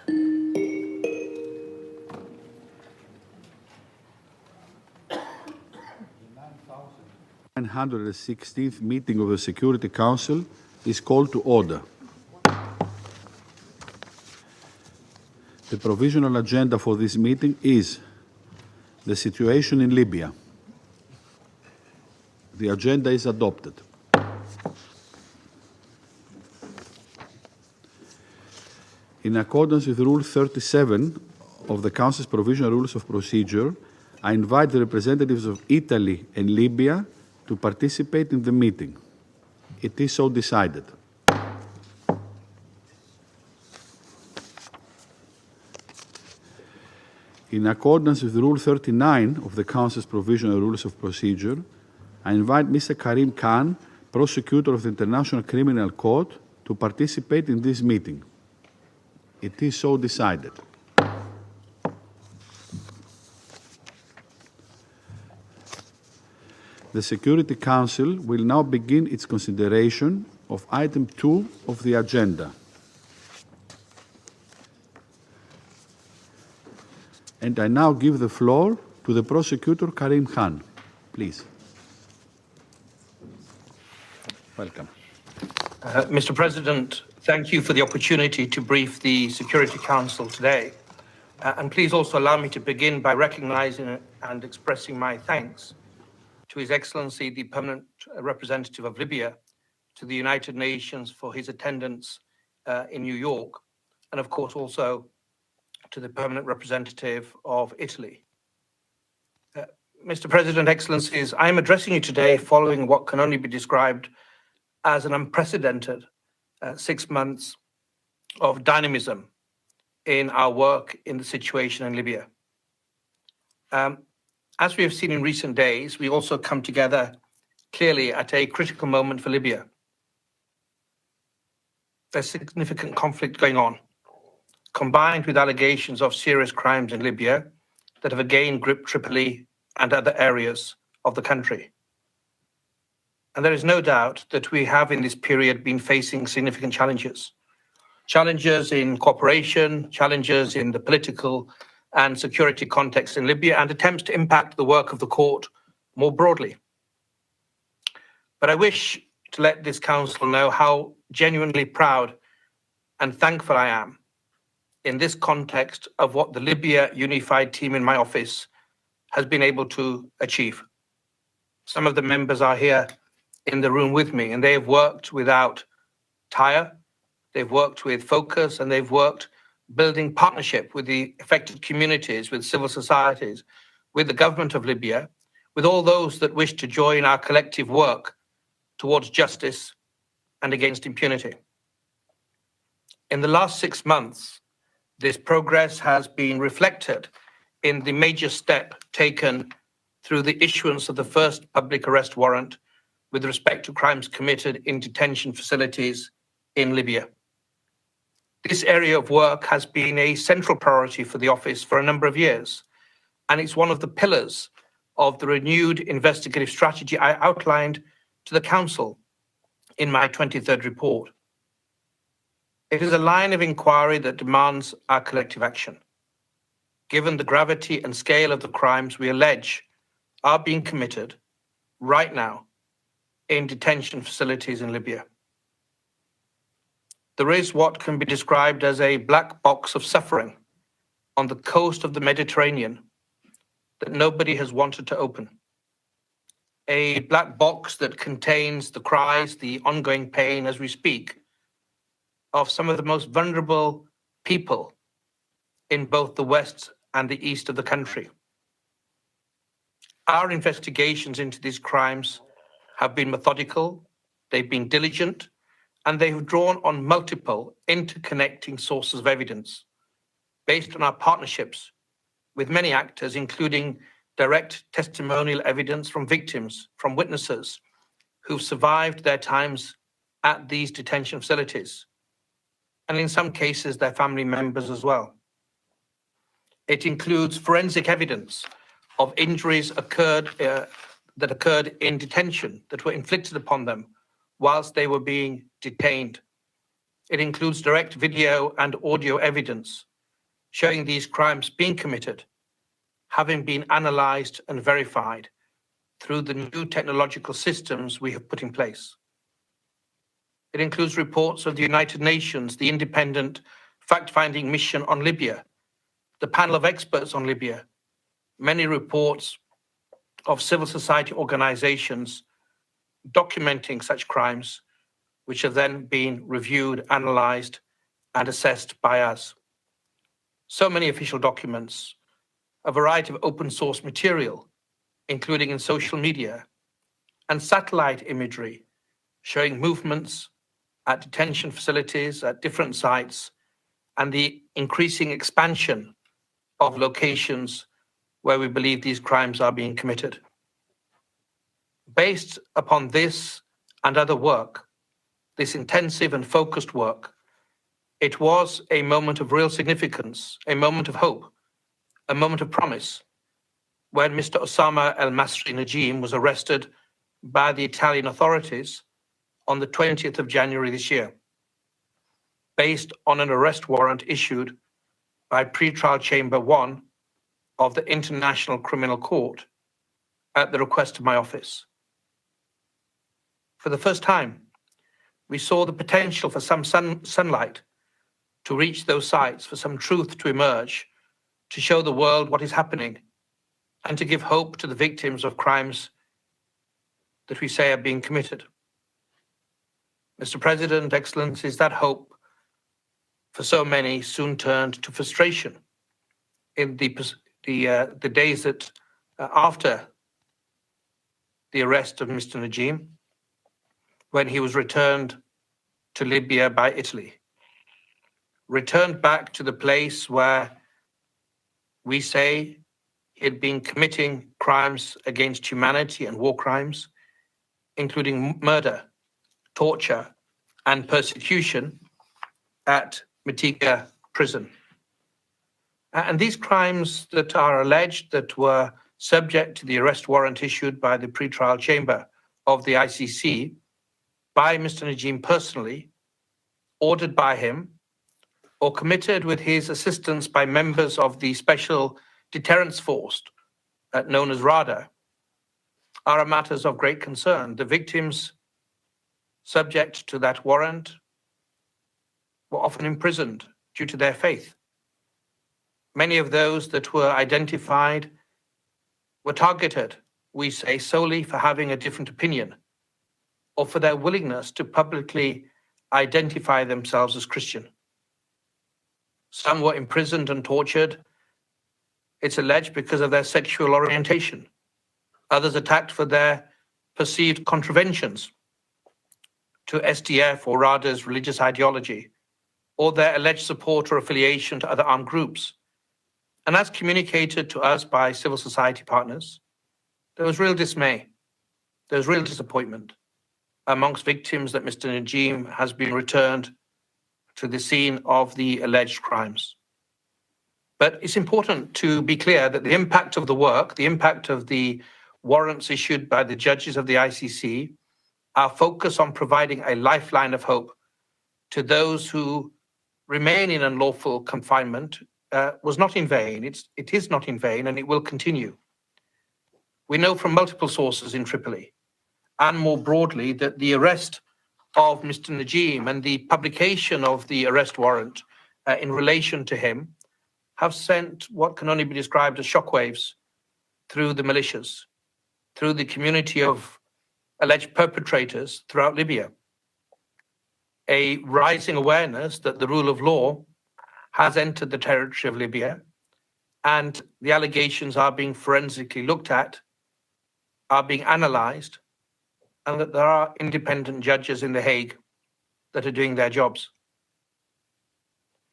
The 916th meeting of the Security Council is called to order. The provisional agenda for this meeting is the situation in Libya. The agenda is adopted. In accordance with Rule 37 of the Council's Provisional Rules of Procedure, I invite the representatives of Italy and Libya to participate in the meeting. It is so decided. In accordance with Rule 39 of the Council's Provisional Rules of Procedure, I invite Mr. Karim Khan, Prosecutor of the International Criminal Court, to participate in this meeting. It is so decided. The Security Council will now begin its consideration of item 2 of the agenda. And I now give the floor to the Prosecutor Karim Khan. Please. Welcome. Mr. President, thank you for the opportunity to brief the Security Council today. And please also allow me to begin by recognizing and expressing my thanks to His Excellency, the Permanent Representative of Libya to the United Nations for his attendance in New York, and of course also to the Permanent Representative of Italy. Mr. President, Excellencies, I am addressing you today following what can only be described as an unprecedented 6 months of dynamism in our work in the situation in Libya. As we have seen in recent days, we also come together clearly at a critical moment for Libya. There's significant conflict going on, combined with allegations of serious crimes in Libya that have again gripped Tripoli and other areas of the country. And there is no doubt that we have in this period been facing significant challenges. Challenges in cooperation, challenges in the political and security context in Libya, and attempts to impact the work of the court more broadly. But I wish to let this council know how genuinely proud and thankful I am in this context of what the Libya Unified Team in my office has been able to achieve. Some of the members are here in the room with me, and they have worked without tire, they've worked with focus, and they've worked building partnership with the affected communities, with civil societies, with the government of Libya, with all those that wish to join our collective work towards justice and against impunity. In the last 6 months, this progress has been reflected in the major step taken through the issuance of the first public arrest warrant with respect to crimes committed in detention facilities in Libya. This area of work has been a central priority for the office for a number of years, and it's one of the pillars of the renewed investigative strategy I outlined to the Council in my 23rd report. It is a line of inquiry that demands our collective action, given the gravity and scale of the crimes we allege are being committed right now in detention facilities in Libya. There is what can be described as a black box of suffering on the coast of the Mediterranean that nobody has wanted to open. A black box that contains the cries, the ongoing pain as we speak, of some of the most vulnerable people in both the west and the east of the country. Our investigations into these crimes have been methodical, they've been diligent, and they have drawn on multiple interconnecting sources of evidence based on our partnerships with many actors, including direct testimonial evidence from victims, from witnesses who've survived their times at these detention facilities, and in some cases, their family members as well. It includes forensic evidence of injuries that occurred in detention that were inflicted upon them whilst they were being detained. It includes direct video and audio evidence showing these crimes being committed, having been analysed and verified through the new technological systems we have put in place. It includes reports of the United Nations, the independent fact-finding mission on Libya, the panel of experts on Libya, many reports of civil society organisations documenting such crimes, which have then been reviewed, analysed, and assessed by us. So many official documents, a variety of open source material, including in social media, and satellite imagery showing movements at detention facilities at different sites and the increasing expansion of locations where we believe these crimes are being committed. Based upon this and other work, this intensive and focused work, it was a moment of real significance, a moment of hope, a moment of promise, when Mr. Osama el-Masri Najim was arrested by the Italian authorities on the 20th of January this year, based on an arrest warrant issued by Pretrial Chamber 1 of the International Criminal Court at the request of my office. For the first time, we saw the potential for some sunlight to reach those sites, for some truth to emerge, to show the world what is happening, and to give hope to the victims of crimes that we say are being committed. Mr. President, Excellencies, that hope for so many soon turned to frustration in the days that after the arrest of Mr. Najim, when he was returned to Libya by Italy, returned back to the place where we say he had been committing crimes against humanity and war crimes, including murder, torture, and persecution at Mitiga prison. And these crimes that are alleged, that were subject to the arrest warrant issued by the pretrial chamber of the ICC by Mr. Najim personally, ordered by him, or committed with his assistance by members of the Special Deterrence Force, known as RADA, are matters of great concern. The victims subject to that warrant were often imprisoned due to their faith. Many of those that were identified were targeted, we say, solely for having a different opinion or for their willingness to publicly identify themselves as Christian. Some were imprisoned and tortured, it's alleged, because of their sexual orientation. Others attacked for their perceived contraventions to SDF or RADA's religious ideology, or their alleged support or affiliation to other armed groups. And as communicated to us by civil society partners, there was real dismay, there was real disappointment amongst victims that Mr. Najim has been returned to the scene of the alleged crimes. But it's important to be clear that the impact of the work, the impact of the warrants issued by the judges of the ICC, our focus on providing a lifeline of hope to those who remain in unlawful confinement was not in vain. It is not in vain, and it will continue. We know from multiple sources in Tripoli, and more broadly, that the arrest of Mr. Najim and the publication of the arrest warrant in relation to him have sent what can only be described as shockwaves through the militias, through the community of alleged perpetrators throughout Libya. A rising awareness that the rule of law has entered the territory of Libya, and the allegations are being forensically looked at, are being analysed, and that there are independent judges in The Hague that are doing their jobs.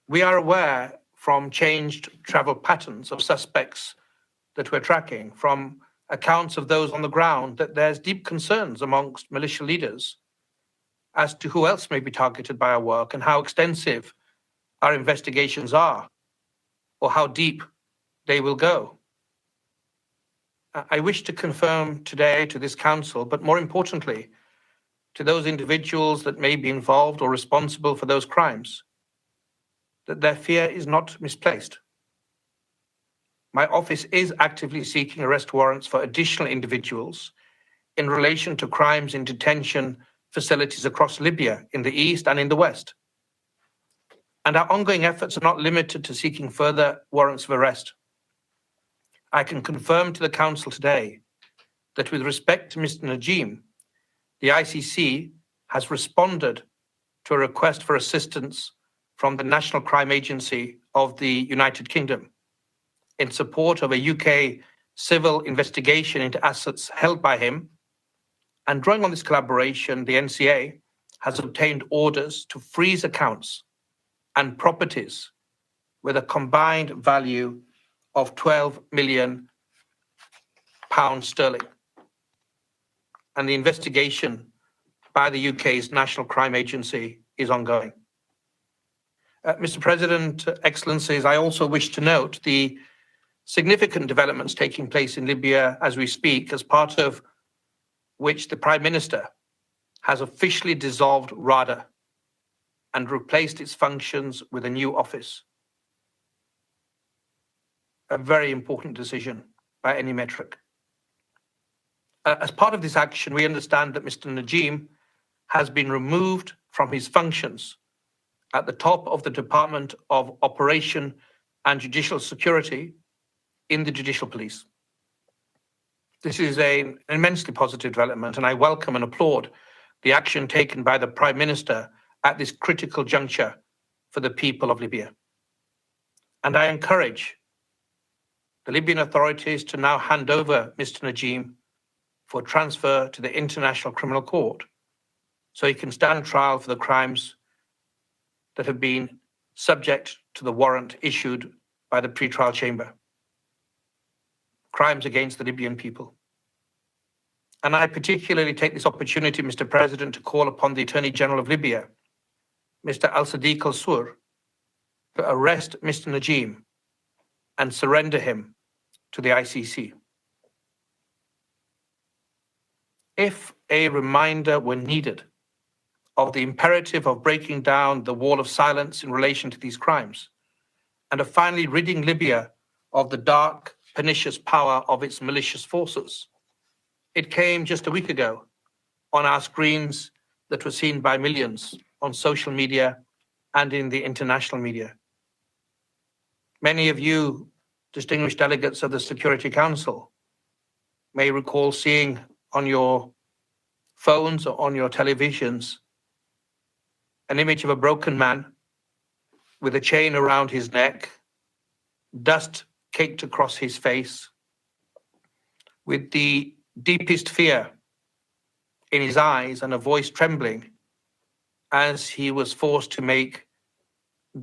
We are aware from changed travel patterns of suspects that we're tracking, from accounts of those on the ground, that there's deep concerns amongst militia leaders as to who else may be targeted by our work and how extensive our investigations are, or how deep they will go. I wish to confirm today to this council, but more importantly, to those individuals that may be involved or responsible for those crimes, that their fear is not misplaced. my office is actively seeking arrest warrants for additional individuals in relation to crimes in detention facilities across Libya in the east and in the west. And our ongoing efforts are not limited to seeking further warrants of arrest. I can confirm to the Council today that with respect to Mr. Najim, the ICC has responded to a request for assistance from the National Crime Agency of the United Kingdom in support of a UK civil investigation into assets held by him. And drawing on this collaboration, the NCA has obtained orders to freeze accounts and properties with a combined value of £12 million. And the investigation by the UK's National Crime Agency is ongoing. Mr. President, Excellencies, I also wish to note the significant developments taking place in Libya as we speak, as part of which the Prime Minister has officially dissolved RADA and replaced its functions with a new office. A very important decision by any metric. As part of this action, we understand that Mr. Najim has been removed from his functions at the top of the Department of Operation and Judicial Security in the Judicial Police. This is an immensely positive development, and I welcome and applaud the action taken by the Prime Minister at this critical juncture for the people of Libya. And I encourage the Libyan authorities to now hand over Mr. Najim for transfer to the International Criminal Court so he can stand trial for the crimes that have been subject to the warrant issued by the pretrial chamber. Crimes against the Libyan people. And I particularly take this opportunity, Mr. President, to call upon the Attorney General of Libya, Mr. Al-Sadiq al-Sur, to arrest Mr. Najim and surrender him to the ICC. If a reminder were needed of the imperative of breaking down the wall of silence in relation to these crimes and of finally ridding Libya of the dark, pernicious power of its malicious forces, it came just a week ago on our screens that were seen by millions on social media and in the international media. Many of you, distinguished delegates of the Security Council, may recall seeing on your phones or on your televisions an image of a broken man with a chain around his neck, dust caked across his face, with the deepest fear in his eyes and a voice trembling as he was forced to make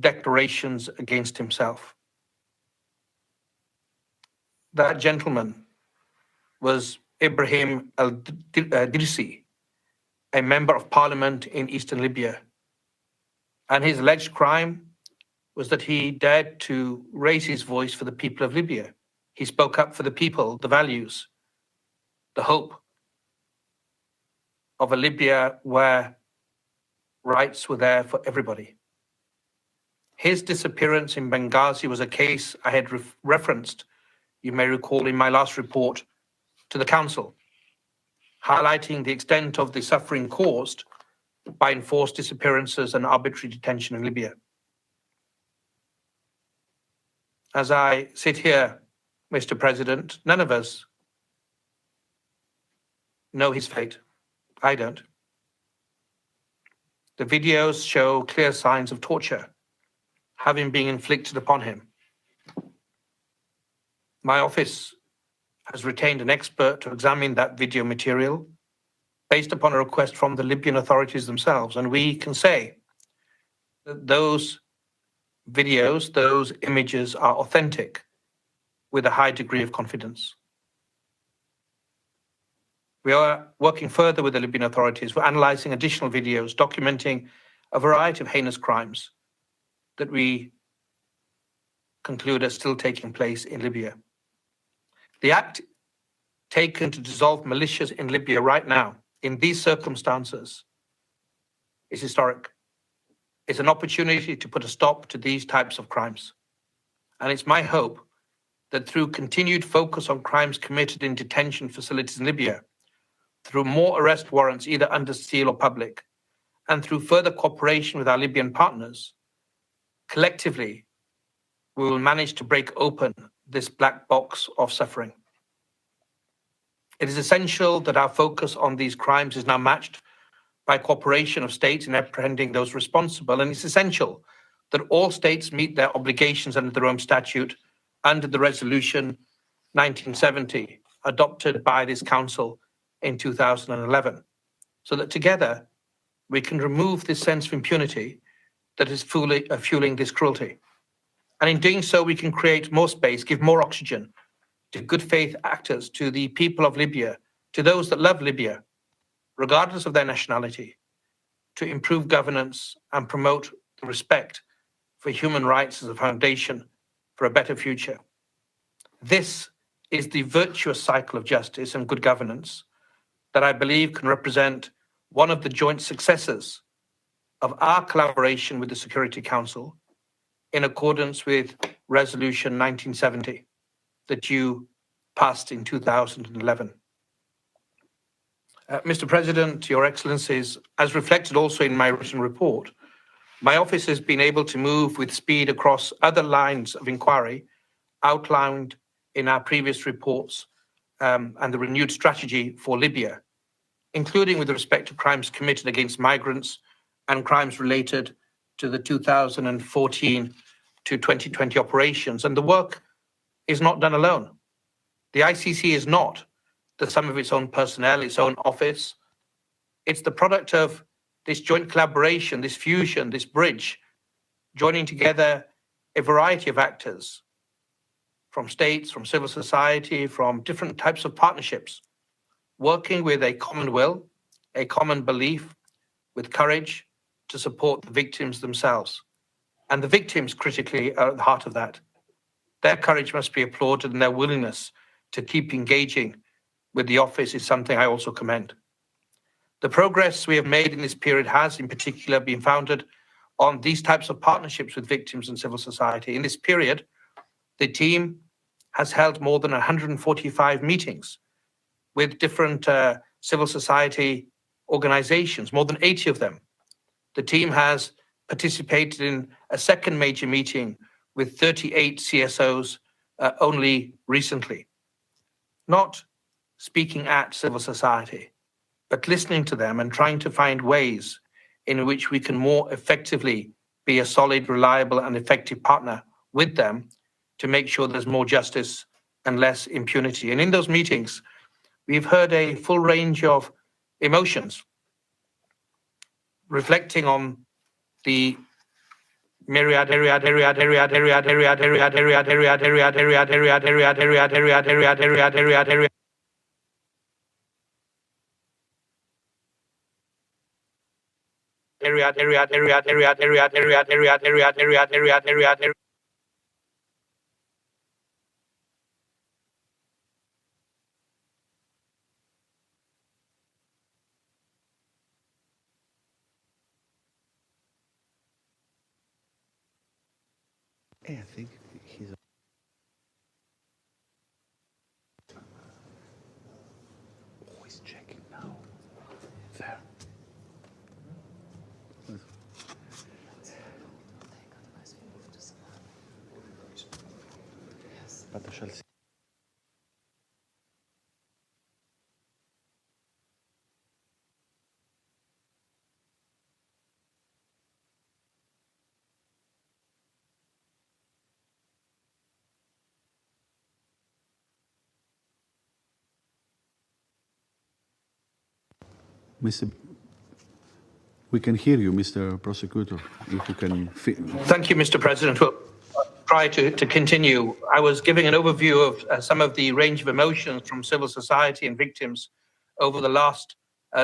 declarations against himself. That gentleman was Ibrahim al-Dirsi, a member of parliament in eastern Libya. And his alleged crime was that he dared to raise his voice for the people of Libya. He spoke up for the people, the values, the hope of a Libya where rights were there for everybody. His disappearance in Benghazi was a case I had referenced, you may recall, in my last report to the Council, highlighting the extent of the suffering caused by enforced disappearances and arbitrary detention in Libya. As I sit here, Mr. President, none of us know his fate. I don't. The videos show clear signs of torture having been inflicted upon him. My office has retained an expert to examine that video material based upon a request from the Libyan authorities themselves. And we can say that those videos, those images are authentic with a high degree of confidence. We are working further with the Libyan authorities. We're analysing additional videos documenting a variety of heinous crimes that we conclude are still taking place in Libya. The act taken to dissolve militias in Libya right now, in these circumstances, is historic. It's an opportunity to put a stop to these types of crimes. And it's my hope that through continued focus on crimes committed in detention facilities in Libya, through more arrest warrants either under seal or public, and through further cooperation with our Libyan partners, collectively, we will manage to break open this black box of suffering. It is essential that our focus on these crimes is now matched by cooperation of states in apprehending those responsible, and it's essential that all states meet their obligations under the Rome Statute under the Resolution 1970, adopted by this Council in 2011, so that together we can remove this sense of impunity that is fueling this cruelty. And in doing so, we can create more space, give more oxygen to good faith actors, to the people of Libya, to those that love Libya, regardless of their nationality, to improve governance and promote the respect for human rights as a foundation for a better future. This is the virtuous cycle of justice and good governance that I believe can represent one of the joint successes of our collaboration with the Security Council in accordance with Resolution 1970 that you passed in 2011. Mr. President, Your Excellencies, as reflected also in my written report, my office has been able to move with speed across other lines of inquiry outlined in our previous reports and the renewed strategy for Libya, including with respect to crimes committed against migrants and crimes related to the 2014 to 2020 operations. And the work is not done alone. The ICC is not the sum of its own personnel, its own office. It's the product of this joint collaboration, this fusion, this bridge, joining together a variety of actors from states, from civil society, from different types of partnerships, working with a common will, a common belief, with courage to support the victims themselves. And the victims, critically, are at the heart of that. Their courage must be applauded, and their willingness to keep engaging with the office is something I also commend. The progress we have made in this period has, in particular, been founded on these types of partnerships with victims and civil society. In this period, the team has held more than 145 meetings with different civil society organizations, more than 80 of them. The team has participated in a second major meeting with 38 CSOs only recently. Not speaking at civil society, but listening to them and trying to find ways in which we can more effectively be a solid, reliable, and effective partner with them to make sure there's more justice and less impunity. And in those meetings, we've heard a full range of emotions, reflecting on the myriad I think he's always checking now. There. But I shall see. We can hear you, Mr. Prosecutor, if you can... Thank you, Mr. President. Well, try to continue. I was giving an overview of some of the range of emotions from civil society and victims over the last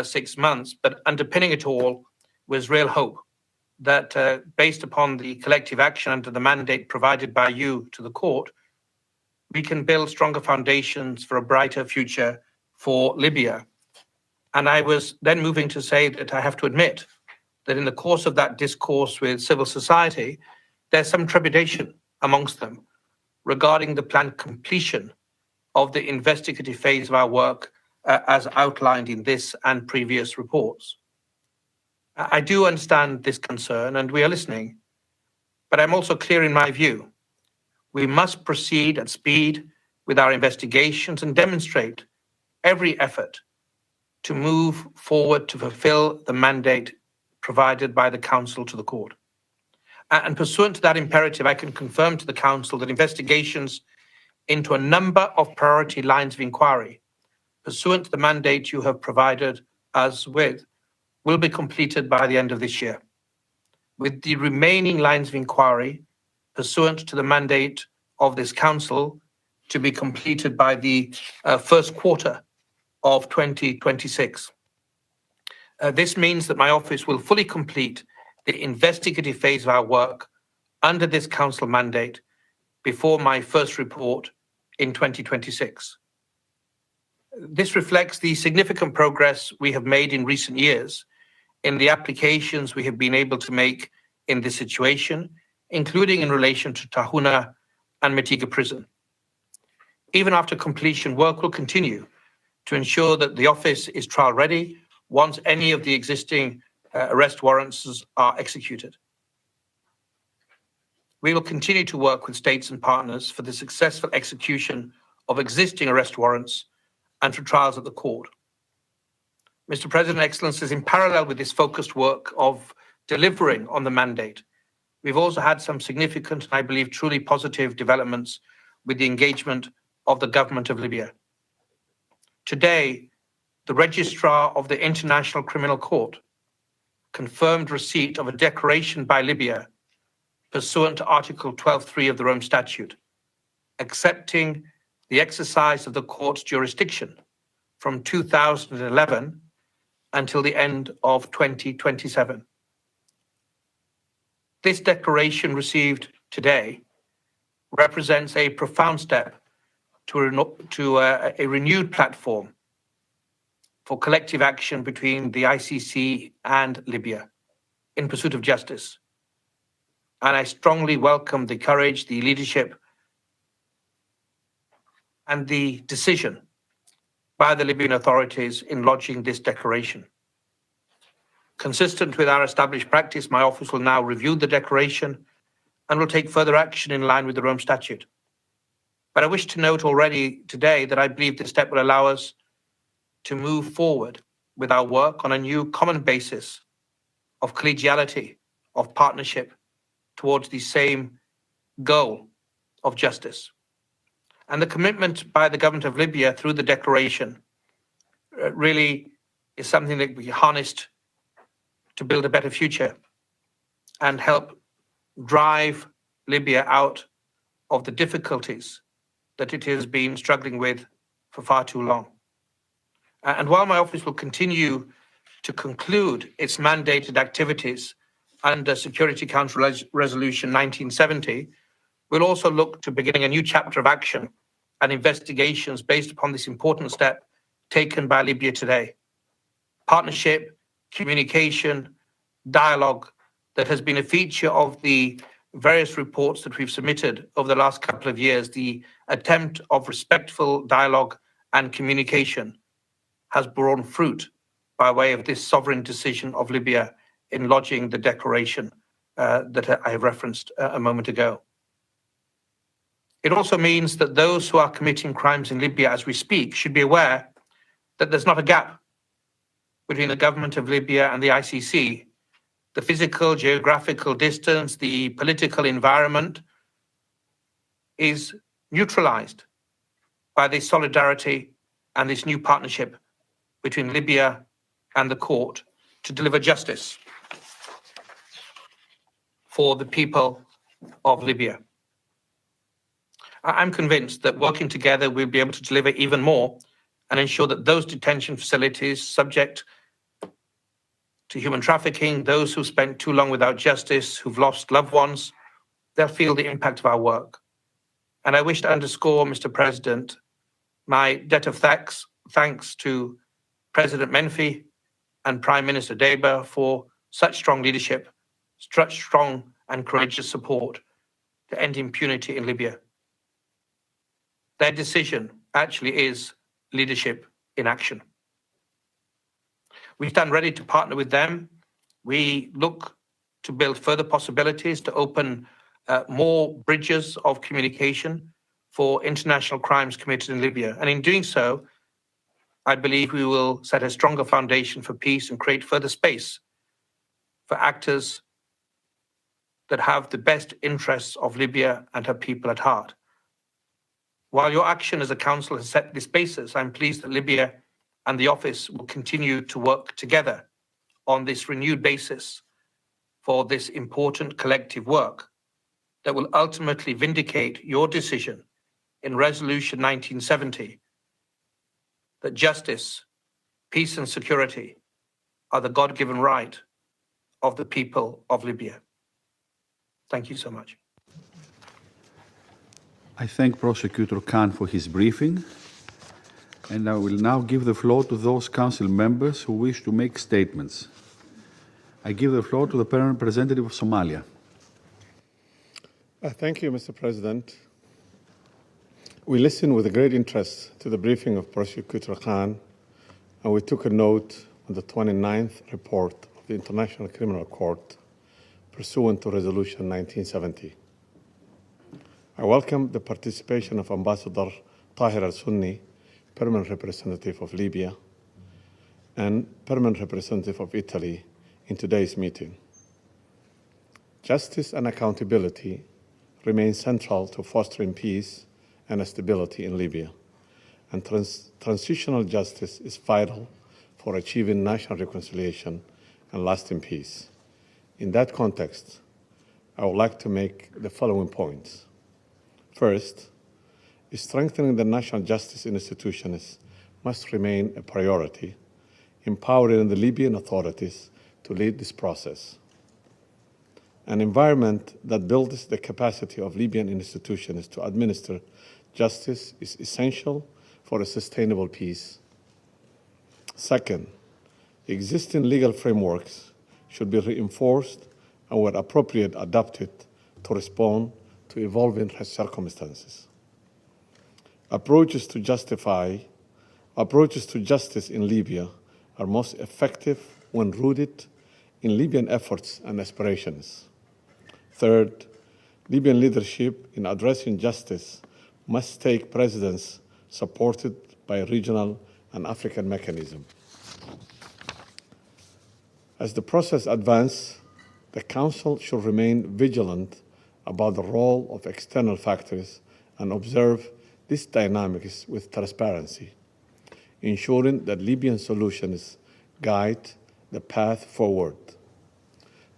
6 months, but underpinning it all was real hope that based upon the collective action under the mandate provided by you to the court, we can build stronger foundations for a brighter future for Libya. And I was then moving to say that I have to admit that in the course of that discourse with civil society, there's some trepidation amongst them regarding the planned completion of the investigative phase of our work as outlined in this and previous reports. I do understand this concern and we are listening, but I'm also clear in my view. We must proceed at speed with our investigations and demonstrate every effort to move forward to fulfill the mandate provided by the Council to the Court. And pursuant to that imperative, I can confirm to the Council that investigations into a number of priority lines of inquiry, pursuant to the mandate you have provided us with, will be completed by the end of this year, with the remaining lines of inquiry, pursuant to the mandate of this Council, to be completed by the first quarter of 2026. This means that my office will fully complete the investigative phase of our work under this Council mandate before my first report in 2026. This reflects the significant progress we have made in recent years in the applications we have been able to make in this situation, including in relation to Tahuna and Mitiga Prison. Even after completion, work will continue to ensure that the office is trial ready once any of the existing arrest warrants are executed. We will continue to work with states and partners for the successful execution of existing arrest warrants and for trials at the court. Mr. President, Excellencies, in parallel with this focused work of delivering on the mandate, we've also had some significant and I believe truly positive developments with the engagement of the Government of Libya. Today, the Registrar of the International Criminal Court confirmed receipt of a declaration by Libya pursuant to Article 12.3 of the Rome Statute, accepting the exercise of the court's jurisdiction from 2011 until the end of 2027. This declaration received today represents a profound step to a renewed platform for collective action between the ICC and Libya in pursuit of justice. And I strongly welcome the courage, the leadership, and the decision by the Libyan authorities in lodging this declaration. Consistent with our established practice, my office will now review the declaration and will take further action in line with the Rome Statute. But I wish to note already today that I believe this step will allow us to move forward with our work on a new common basis of collegiality, of partnership towards the same goal of justice. And the commitment by the Government of Libya through the declaration really is something that we harnessed to build a better future and help drive Libya out of the difficulties that it has been struggling with for far too long. And while my office will continue to conclude its mandated activities under Security Council Resolution 1970, we'll also look to beginning a new chapter of action and investigations based upon this important step taken by Libya today. Partnership, communication, dialogue that has been a feature of the various reports that we've submitted over the last couple of years, the attempt of respectful dialogue and communication has borne fruit by way of this sovereign decision of Libya in lodging the declaration that I have referenced a moment ago. It also means that those who are committing crimes in Libya as we speak should be aware that there's not a gap between the Government of Libya and the ICC. The physical, geographical distance, the political environment is neutralized by this solidarity and this new partnership between Libya and the court to deliver justice for the people of Libya. I'm convinced that working together, we'll be able to deliver even more and ensure that those detention facilities subject to human trafficking, those who spent too long without justice, who've lost loved ones, they'll feel the impact of our work. And I wish to underscore, Mr. President, my debt of thanks to President Menfi and Prime Minister Deba for such strong leadership, such strong and courageous support to end impunity in Libya. Their decision actually is leadership in action. We stand ready to partner with them. We look to build further possibilities to open more bridges of communication for international crimes committed in Libya. And in doing so, I believe we will set a stronger foundation for peace and create further space for actors that have the best interests of Libya and her people at heart. While your action as a council has set this basis, I'm pleased that Libya and the office will continue to work together on this renewed basis for this important collective work that will ultimately vindicate your decision in Resolution 1970 that justice, peace and security are the God-given right of the people of Libya. Thank you so much. I thank Prosecutor Khan for his briefing, and I will now give the floor to those council members who wish to make statements. I give the floor to the permanent representative of Somalia. Thank you, Mr. President. We listened with great interest to the briefing of Prosecutor Khan, and we took a note on the 29th report of the International Criminal Court pursuant to Resolution 1970. I welcome the participation of Ambassador Tahir al-Sunni, Permanent Representative of Libya, and Permanent Representative of Italy in today's meeting. Justice and accountability remain central to fostering peace and stability in Libya, and transitional justice is vital for achieving national reconciliation and lasting peace. In that context, I would like to make the following points. First, strengthening the national justice institutions must remain a priority, empowering the Libyan authorities to lead this process. An environment that builds the capacity of Libyan institutions to administer justice is essential for a sustainable peace. Second, existing legal frameworks should be reinforced and, where appropriate, adapted to respond to evolving circumstances. Approaches to justice in Libya are most effective when rooted in Libyan efforts and aspirations. Third, Libyan leadership in addressing justice must take precedence, supported by a regional and African mechanism. As the process advances, the Council should remain vigilant about the role of external factors and observe these dynamics with transparency, ensuring that Libyan solutions guide the path forward.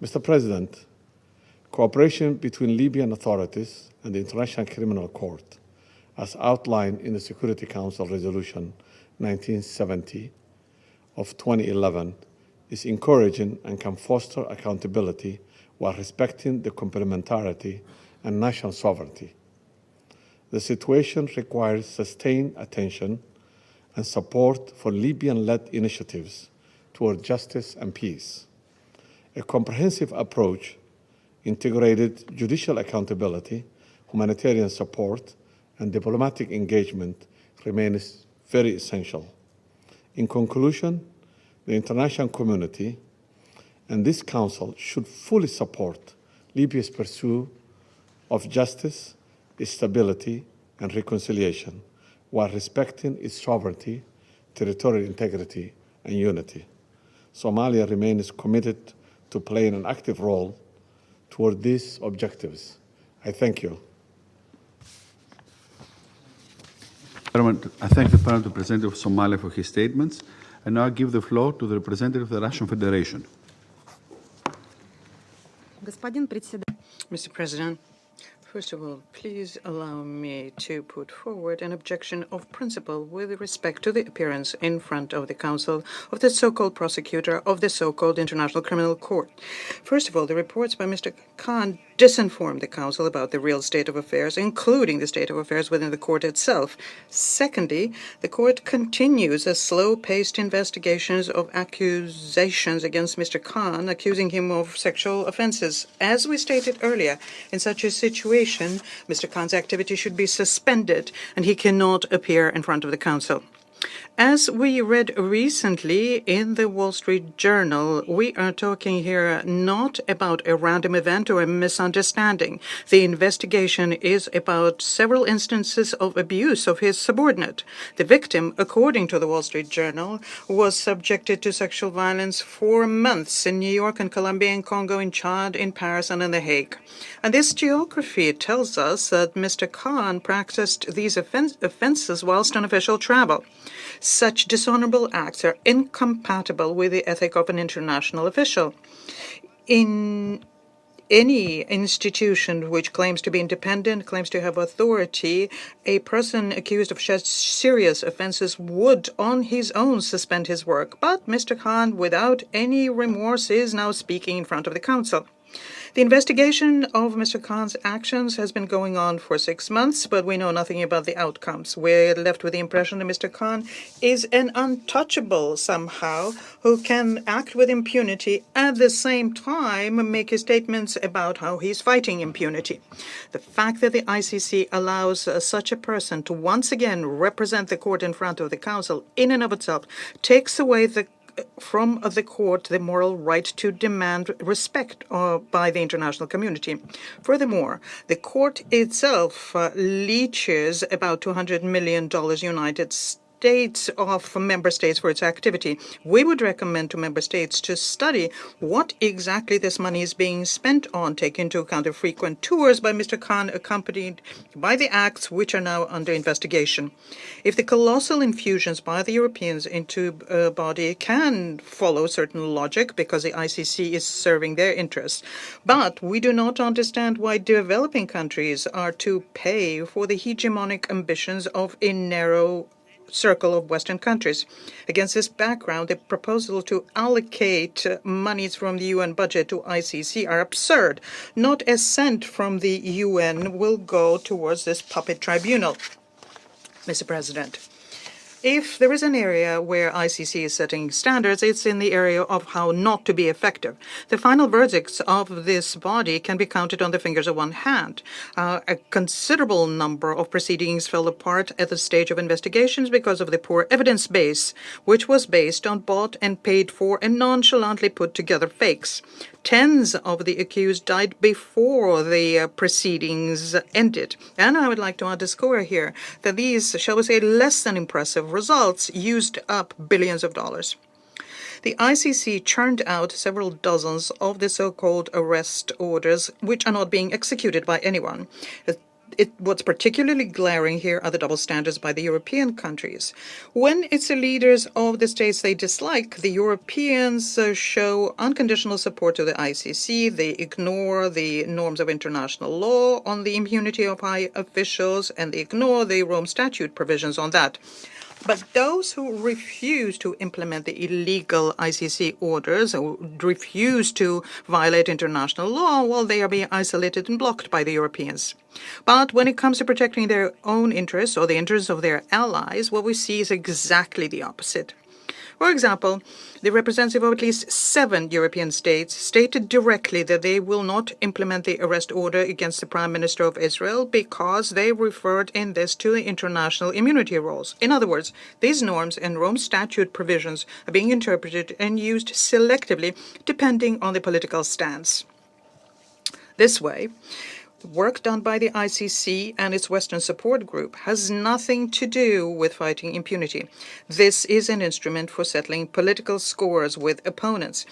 Mr. President, cooperation between Libyan authorities and the International Criminal Court, as outlined in the Security Council Resolution 1970 of 2011, is encouraging and can foster accountability while respecting the complementarity and national sovereignty. The situation requires sustained attention and support for Libyan-led initiatives toward justice and peace. A comprehensive approach, integrated judicial accountability, humanitarian support, and diplomatic engagement remains very essential. In conclusion, the international community and this Council should fully support Libya's pursuit of justice, stability, and reconciliation, while respecting its sovereignty, territorial integrity, and unity. Somalia remains committed to playing an active role toward these objectives. I thank you. I thank the Permanent Representative of Somalia for his statements, and now I give the floor to the representative of the Russian Federation. Mr. President, first of all, please allow me to put forward an objection of principle with respect to the appearance in front of the Council of the so-called prosecutor of the so-called International Criminal Court. First of all, the reports by Mr. Khan disinform the Council about the real state of affairs, including the state of affairs within the court itself. Secondly, the court continues a slow-paced investigations of accusations against Mr. Khan, accusing him of sexual offenses. As we stated earlier, in such a situation, situation, Mr. Khan's activity should be suspended and he cannot appear in front of the Council. As we read recently in the Wall Street Journal, we are talking here not about a random event or a misunderstanding. The investigation is about several instances of abuse of his subordinate. The victim, according to the Wall Street Journal, was subjected to sexual violence for months in New York and Colombia and Congo, in Chad, in Paris and in The Hague. And this geography tells us that Mr. Khan practiced these offenses whilst on official travel. Such dishonorable acts are incompatible with the ethic of an international official. In any institution which claims to be independent, claims to have authority, a person accused of such serious offenses would on his own suspend his work. But Mr. Khan, without any remorse, is now speaking in front of the Council. The investigation of Mr. Khan's actions has been going on for 6 months, but we know nothing about the outcomes. We're left with the impression that Mr. Khan is an untouchable somehow, who can act with impunity at the same time make his statements about how he's fighting impunity. The fact that the ICC allows such a person to once again represent the court in front of the Council in and of itself takes away from the court the moral right to demand respect by the international community. Furthermore, the court itself leeches about $200 million United States of member states for its activity. We would recommend to member states to study what exactly this money is being spent on, take into account the frequent tours by Mr. Khan accompanied by the acts which are now under investigation. If the colossal infusions by the Europeans into a body can follow certain logic because the ICC is serving their interests, but we do not understand why developing countries are to pay for the hegemonic ambitions of a narrow circle of Western countries. Against this background, the proposal to allocate monies from the UN budget to ICC are absurd. Not a cent from the UN will go towards this puppet tribunal. Mr. President, if there is an area where ICC is setting standards, it's in the area of how not to be effective. The final verdicts of this body can be counted on the fingers of one hand. A considerable number of proceedings fell apart at the stage of investigations because of the poor evidence base, which was based on bought and paid for and nonchalantly put together fakes. Tens of the accused died before the proceedings ended. And I would like to underscore here that these, shall we say, less than impressive results used up billions of dollars. The ICC churned out several dozens of the so-called arrest orders, which are not being executed by anyone. What's particularly glaring here are the double standards by the European countries. When it's the leaders of the states they dislike, the Europeans show unconditional support to the ICC. They ignore the norms of international law on the immunity of high officials, and they ignore the Rome Statute provisions on that. But those who refuse to implement the illegal ICC orders, or refuse to violate international law, well, they are being isolated and blocked by the Europeans. But when it comes to protecting their own interests or the interests of their allies, what we see is exactly the opposite. For example, the representative of at least 7 European states stated directly that they will not implement the arrest order against the Prime Minister of Israel because they referred in this to the international immunity rules. In other words, these norms and Rome Statute provisions are being interpreted and used selectively depending on the political stance. This way, work done by the ICC and its Western support group has nothing to do with fighting impunity. This is an instrument for settling political scores with opponents.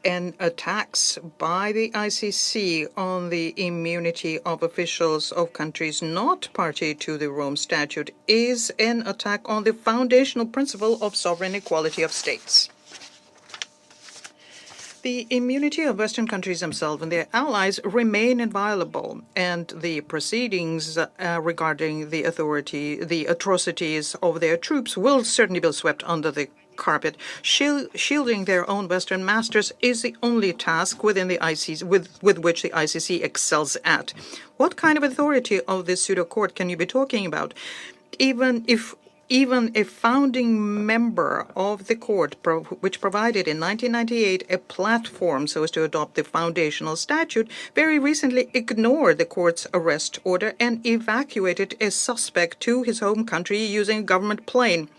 And attacks by the ICC on the immunity of officials of countries not party to the Rome Statute is an attack on the foundational principle of sovereign equality of states. The immunity of Western countries themselves and their allies remain inviolable, and the proceedings regarding the atrocities of their troops will certainly be swept under the carpet. Shielding their own Western masters is the only task within the ICC with which the ICC excels at. What kind of authority of this pseudo court can you be talking about? Even if Even a founding member of the court, which provided in 1998 a platform so as to adopt the foundational statute, very recently ignored the court's arrest order and evacuated a suspect to his home country using a government plane.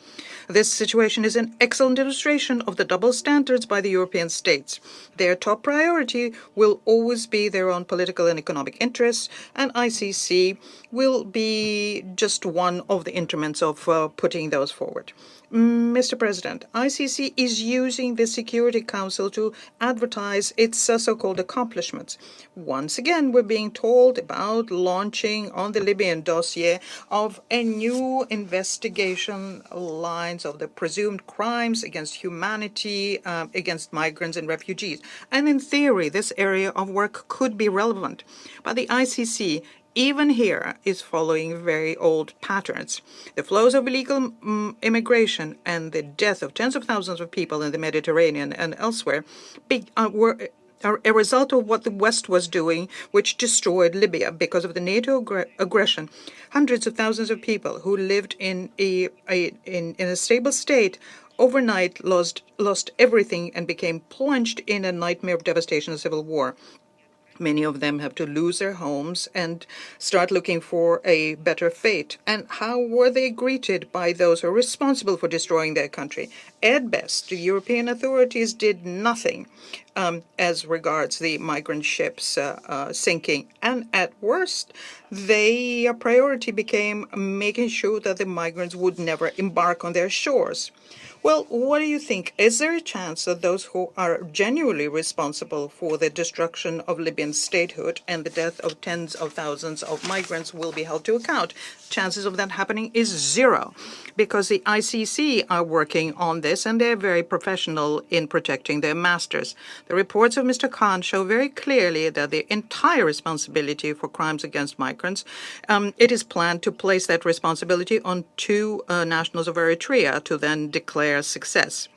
This situation is an excellent illustration of the double standards by the European states. Their top priority will always be their own political and economic interests, and ICC will be just one of the instruments of putting those forward. Mr. President, ICC is using the Security Council to advertise its so-called accomplishments. Once again, we're being told about launching on the Libyan dossier of a new investigation lines of the presumed crimes against humanity, against migrants and refugees. And in theory, this area of work could be relevant. But the ICC even here is following very old patterns. The flows of illegal immigration and the death of tens of thousands of people in the Mediterranean and elsewhere are a result of what the West was doing, which destroyed Libya because of the NATO aggression. Hundreds of thousands of people who lived in a stable state overnight lost everything and became plunged in a nightmare of devastation and civil war. Many of them have to lose their homes and start looking for a better fate. And how were they greeted by those who are responsible for destroying their country? At best, the European authorities did nothing as regards the migrant ships sinking. And at worst, their priority became making sure that the migrants would never embark on their shores. Well, what do you think? Is there a chance that those who are genuinely responsible for the destruction of Libyan statehood and the death of tens of thousands of migrants will be held to account? Chances of that happening is zero, because the ICC are working on this and they're very professional in protecting their masters. The reports of Mr. Khan show very clearly that the entire responsibility for crimes against migrants, it is planned to place that responsibility on two nationals of Eritrea to then declare success.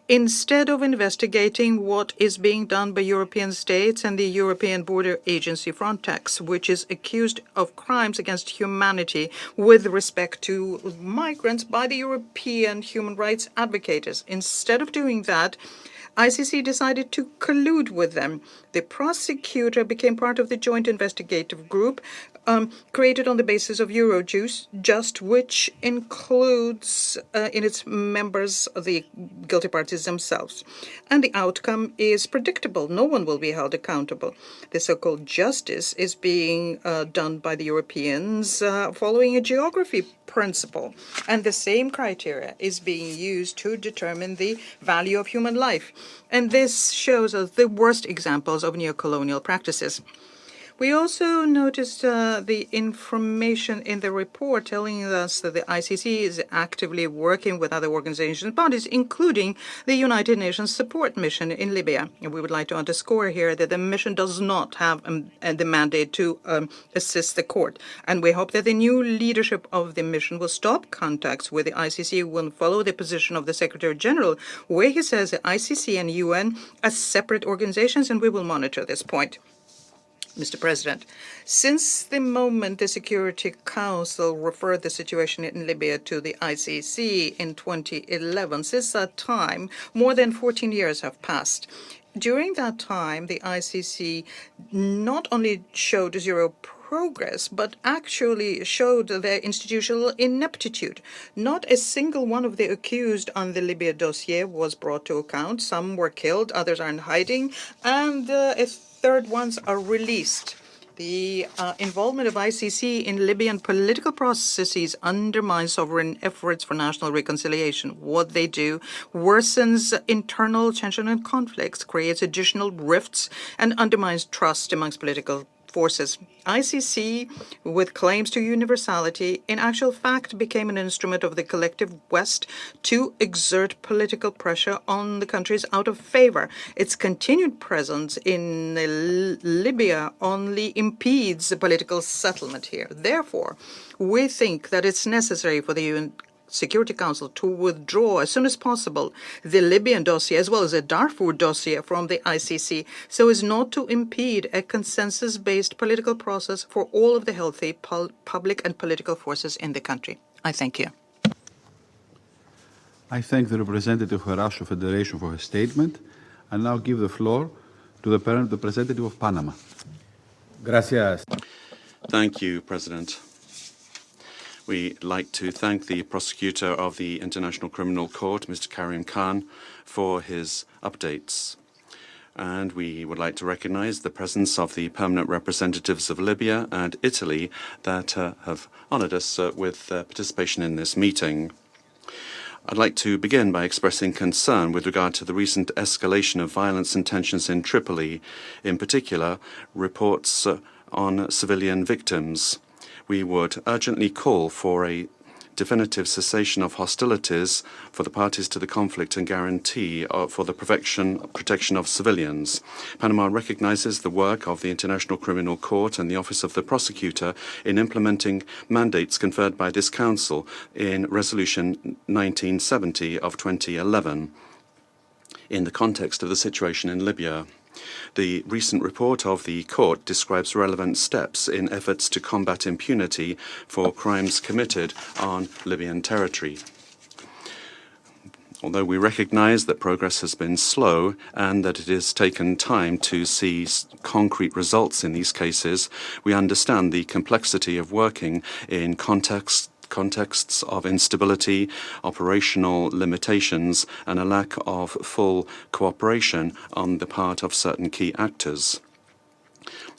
Instead of investigating what is being done by European states and the European Border Agency Frontex, which is accused of crimes against humanity with respect to migrants by the European human rights advocates. Instead of doing that, ICC decided to collude with them. The prosecutor became part of the joint investigative group created on the basis of Eurojust, which includes in its members the guilty parties themselves. And the outcome is predictable. No one will be held accountable. The so-called justice is being done by the Europeans following a geography principle. And the same criteria is being used to determine the value of human life. And this shows us the worst examples of neocolonial practices. We also noticed the information in the report telling us that the ICC is actively working with other organizations and bodies, including the United Nations Support Mission in Libya. And we would like to underscore here that the mission does not have the mandate to assist the court. And we hope that the new leadership of the mission will stop contacts with the ICC, will follow the position of the Secretary General, where he says the ICC and UN are separate organizations, and we will monitor this point. Mr. President, since the moment the Security Council referred the situation in Libya to the ICC in 2011, since that time, more than 14 years have passed. During that time, the ICC not only showed zero progress, but actually showed their institutional ineptitude. Not a single one of the accused on the Libya dossier was brought to account. Some were killed, others are in hiding, and third ones are released. The involvement of ICC in Libyan political processes undermines sovereign efforts for national reconciliation. What they do worsens internal tension and conflicts, creates additional rifts, and undermines trust amongst political forces. ICC, with claims to universality, in actual fact became an instrument of the collective West to exert political pressure on the countries out of favor. Its continued presence in Libya only impedes the political settlement here. Therefore, we think that it's necessary for the UN Security Council to withdraw as soon as possible the Libyan dossier as well as the Darfur dossier from the ICC so as not to impede a consensus-based political process for all of the healthy public and political forces in the country. I thank you. I thank the representative of the Russian Federation for her statement. I now give the floor to the parent representative of Panama. Gracias. Thank you, President. We'd like to thank the Prosecutor of the International Criminal Court, Mr. Karim Khan, for his updates. And we would like to recognize the presence of the permanent representatives of Libya and Italy that have honored us with participation in this meeting. I'd like to begin by expressing concern with regard to the recent escalation of violence and tensions in Tripoli, in particular, reports on civilian victims. We would urgently call for a definitive cessation of hostilities for the parties to the conflict and guarantee for the protection of civilians. Panama recognizes the work of the International Criminal Court and the Office of the Prosecutor in implementing mandates conferred by this Council in Resolution 1970 of 2011 in the context of the situation in Libya. The recent report of the Court describes relevant steps in efforts to combat impunity for crimes committed on Libyan territory. Although we recognize that progress has been slow and that it has taken time to see concrete results in these cases, we understand the complexity of working in contexts of instability, operational limitations, and a lack of full cooperation on the part of certain key actors.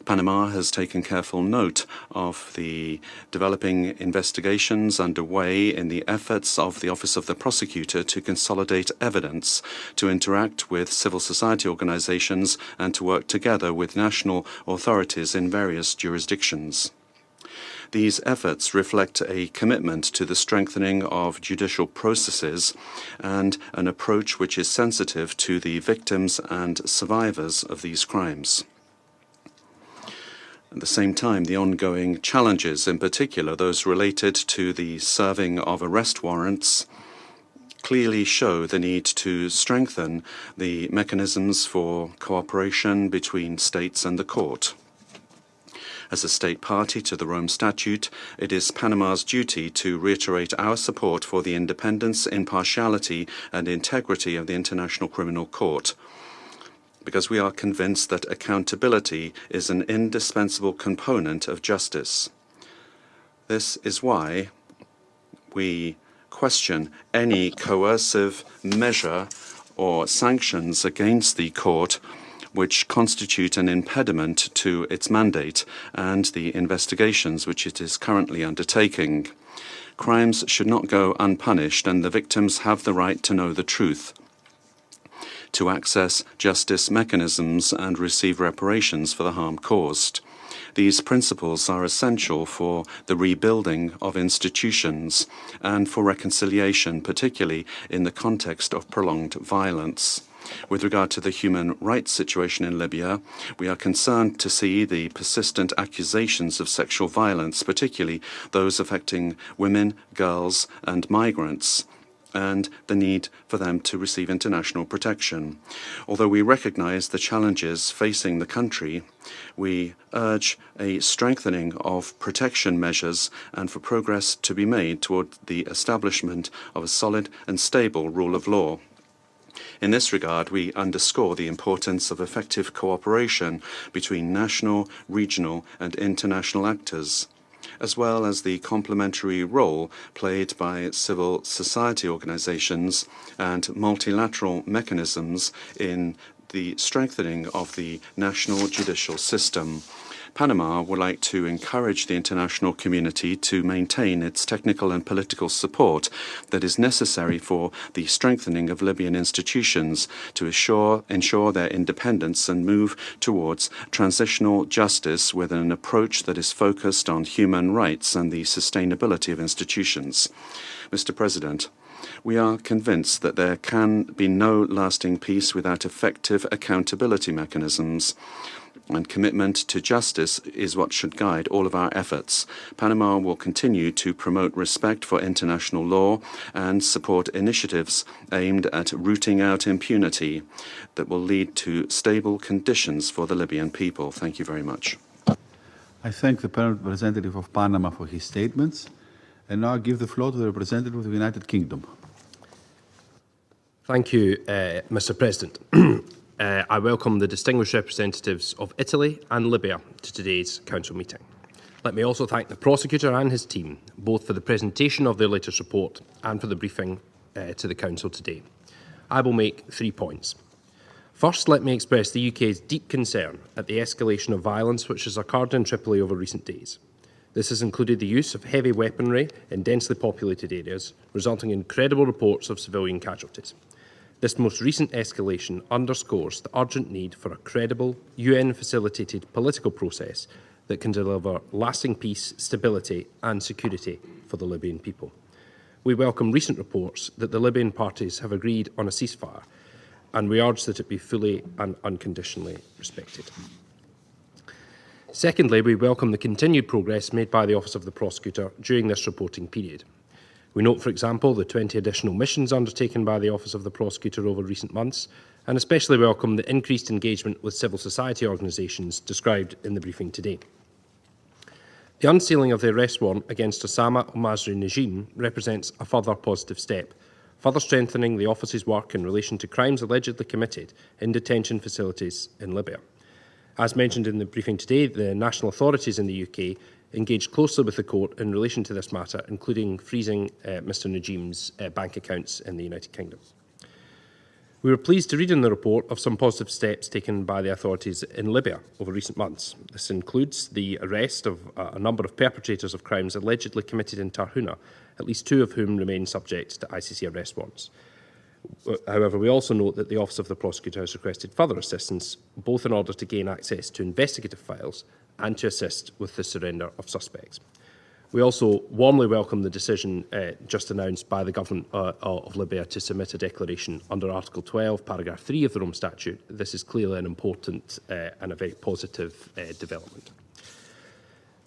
Panama has taken careful note of the developing investigations underway in the efforts of the Office of the Prosecutor to consolidate evidence, to interact with civil society organizations, and to work together with national authorities in various jurisdictions. These efforts reflect a commitment to the strengthening of judicial processes and an approach which is sensitive to the victims and survivors of these crimes. At the same time, the ongoing challenges, in particular those related to the serving of arrest warrants, clearly show the need to strengthen the mechanisms for cooperation between states and the court. As a state party to the Rome Statute, it is Panama's duty to reiterate our support for the independence, impartiality, and integrity of the International Criminal Court, because we are convinced that accountability is an indispensable component of justice. This is why we question any coercive measure or sanctions against the court which constitute an impediment to its mandate and the investigations which it is currently undertaking. Crimes should not go unpunished, and the victims have the right to know the truth, to access justice mechanisms and receive reparations for the harm caused. These principles are essential for the rebuilding of institutions and for reconciliation, particularly in the context of prolonged violence. With regard to the human rights situation in Libya, we are concerned to see the persistent accusations of sexual violence, particularly those affecting women, girls, and migrants, and the need for them to receive international protection. Although we recognize the challenges facing the country, we urge a strengthening of protection measures and for progress to be made toward the establishment of a solid and stable rule of law. In this regard, we underscore the importance of effective cooperation between national, regional, and international actors, as well as the complementary role played by civil society organizations and multilateral mechanisms in the strengthening of the national judicial system. Panama would like to encourage the international community to maintain its technical and political support that is necessary for the strengthening of Libyan institutions to ensure their independence and move towards transitional justice with an approach that is focused on human rights and the sustainability of institutions. Mr. President, we are convinced that there can be no lasting peace without effective accountability mechanisms, and commitment to justice is what should guide all of our efforts. Panama will continue to promote respect for international law and support initiatives aimed at rooting out impunity that will lead to stable conditions for the Libyan people. Thank you very much. I thank the permanent representative of Panama for his statements, and now I give the floor to the representative of the United Kingdom. Thank you, Mr. President. I welcome the distinguished representatives of Italy and Libya to today's Council meeting. Let me also thank the Prosecutor and his team, both for the presentation of their latest report and for the briefing to the Council today. I will make 3 points. First, let me express the UK's deep concern at the escalation of violence which has occurred in Tripoli over recent days. This has included the use of heavy weaponry in densely populated areas, resulting in credible reports of civilian casualties. This most recent escalation underscores the urgent need for a credible, UN-facilitated political process that can deliver lasting peace, stability and security for the Libyan people. We welcome recent reports that the Libyan parties have agreed on a ceasefire, and we urge that it be fully and unconditionally respected. Secondly, we welcome the continued progress made by the Office of the Prosecutor during this reporting period. We note, for example, the 20 additional missions undertaken by the Office of the Prosecutor over recent months, and especially welcome the increased engagement with civil society organisations described in the briefing today. The unsealing of the arrest warrant against Osama al-Masri Najim represents a further positive step, further strengthening the Office's work in relation to crimes allegedly committed in detention facilities in Libya. As mentioned in the briefing today, the national authorities in the UK engaged closely with the court in relation to this matter, including freezing Mr Najim's bank accounts in the United Kingdom. We were pleased to read in the report of some positive steps taken by the authorities in Libya over recent months. This includes the arrest of a number of perpetrators of crimes allegedly committed in Tarhuna, at least 2 of whom remain subject to ICC arrest warrants. However, we also note that the Office of the Prosecutor has requested further assistance, both in order to gain access to investigative files and to assist with the surrender of suspects. We also warmly welcome the decision just announced by the Government of Libya to submit a declaration under Article 12, Paragraph 3 of the Rome Statute. This is clearly an important and a very positive development.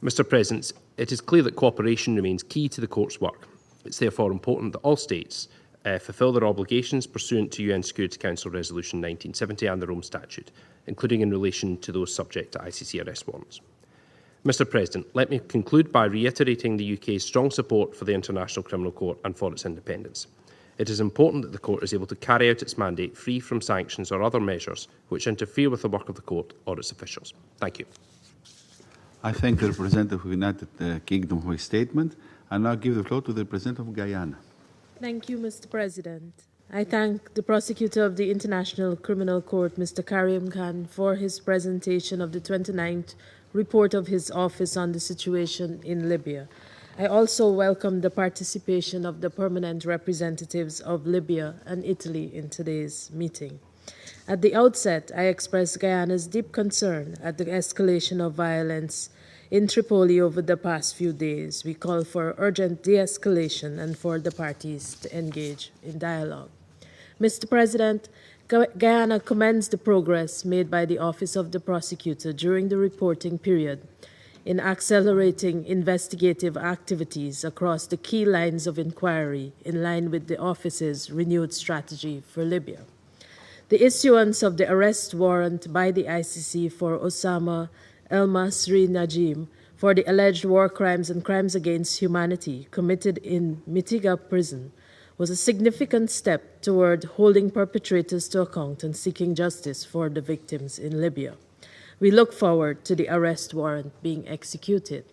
Mr. President, it is clear that cooperation remains key to the Court's work. It's therefore important that all states fulfil their obligations pursuant to UN Security Council Resolution 1970 and the Rome Statute, including in relation to those subject to ICC arrest warrants. Mr. President, let me conclude by reiterating the UK's strong support for the International Criminal Court and for its independence. It is important that the Court is able to carry out its mandate free from sanctions or other measures which interfere with the work of the Court or its officials. Thank you. I thank the representative of the United Kingdom for his statement. I now give the floor to the representative of Guyana. Thank you, Mr. President. I thank the Prosecutor of the International Criminal Court, Mr. Karim Khan, for his presentation of the 29th report of his office on the situation in Libya. I also welcome the participation of the permanent representatives of Libya and Italy in today's meeting. At the outset, I express Guyana's deep concern at the escalation of violence in Tripoli over the past few days. We call for urgent de-escalation and for the parties to engage in dialogue. Mr. President, Guyana commends the progress made by the Office of the Prosecutor during the reporting period in accelerating investigative activities across the key lines of inquiry in line with the Office's renewed strategy for Libya. The issuance of the arrest warrant by the ICC for Osama al-Masri Najim for the alleged war crimes and crimes against humanity committed in Mitiga prison was a significant step toward holding perpetrators to account and seeking justice for the victims in Libya. We look forward to the arrest warrant being executed.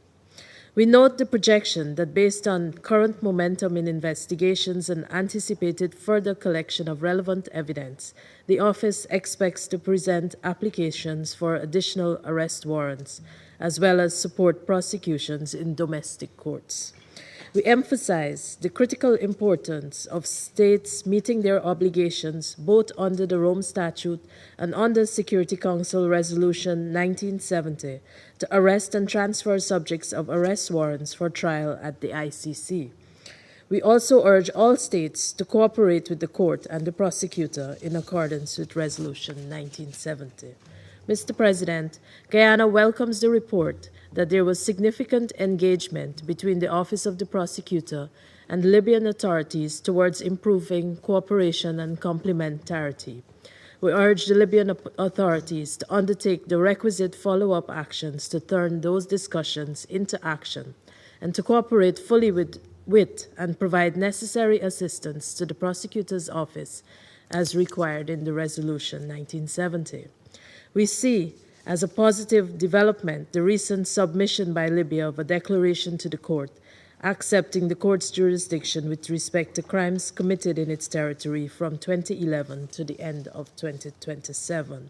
We note the projection that based on current momentum in investigations and anticipated further collection of relevant evidence, the Office expects to present applications for additional arrest warrants, as well as support prosecutions in domestic courts. We emphasize the critical importance of states meeting their obligations both under the Rome Statute and under Security Council Resolution 1970 to arrest and transfer subjects of arrest warrants for trial at the ICC. We also urge all states to cooperate with the court and the prosecutor in accordance with Resolution 1970. Mr. President, Guyana welcomes the report that there was significant engagement between the Office of the Prosecutor and Libyan authorities towards improving cooperation and complementarity. We urge the Libyan authorities to undertake the requisite follow-up actions to turn those discussions into action and to cooperate fully with and provide necessary assistance to the Prosecutor's Office as required in the Resolution 1970. We see as a positive development the recent submission by Libya of a declaration to the court accepting the court's jurisdiction with respect to crimes committed in its territory from 2011 to the end of 2027.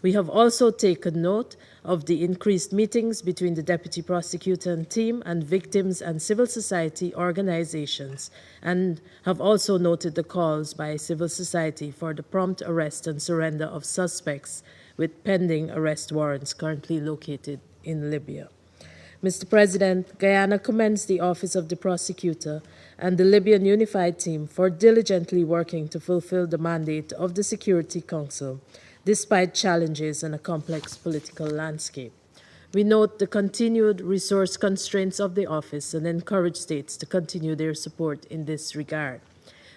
We have also taken note of the increased meetings between the Deputy Prosecutor and team and victims and civil society organizations, and have also noted the calls by civil society for the prompt arrest and surrender of suspects with pending arrest warrants currently located in Libya. Mr. President, Guyana commends the Office of the Prosecutor and the Libyan Unified Team for diligently working to fulfill the mandate of the Security Council, despite challenges and a complex political landscape. We note the continued resource constraints of the office and encourage states to continue their support in this regard.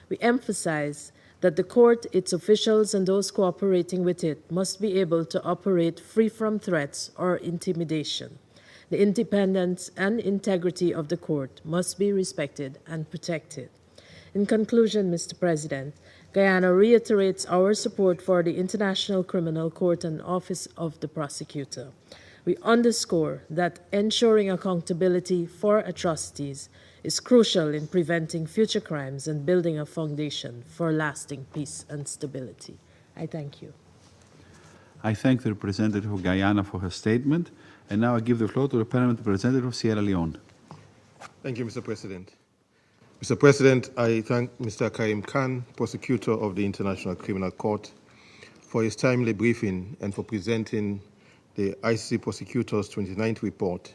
We emphasize that the court, its officials, and those cooperating with it must be able to operate free from threats or intimidation. The independence and integrity of the court must be respected and protected. In conclusion, Mr. President, Guyana reiterates our support for the International Criminal Court and Office of the Prosecutor. We underscore that ensuring accountability for atrocities is crucial in preventing future crimes and building a foundation for lasting peace and stability. I thank you. I thank the representative of Guyana for her statement, and now I give the floor to the permanent representative of Sierra Leone. Thank you, Mr. President. Mr. President, I thank Mr. Karim Khan, Prosecutor of the International Criminal Court, for his timely briefing and for presenting the ICC Prosecutor's 29th report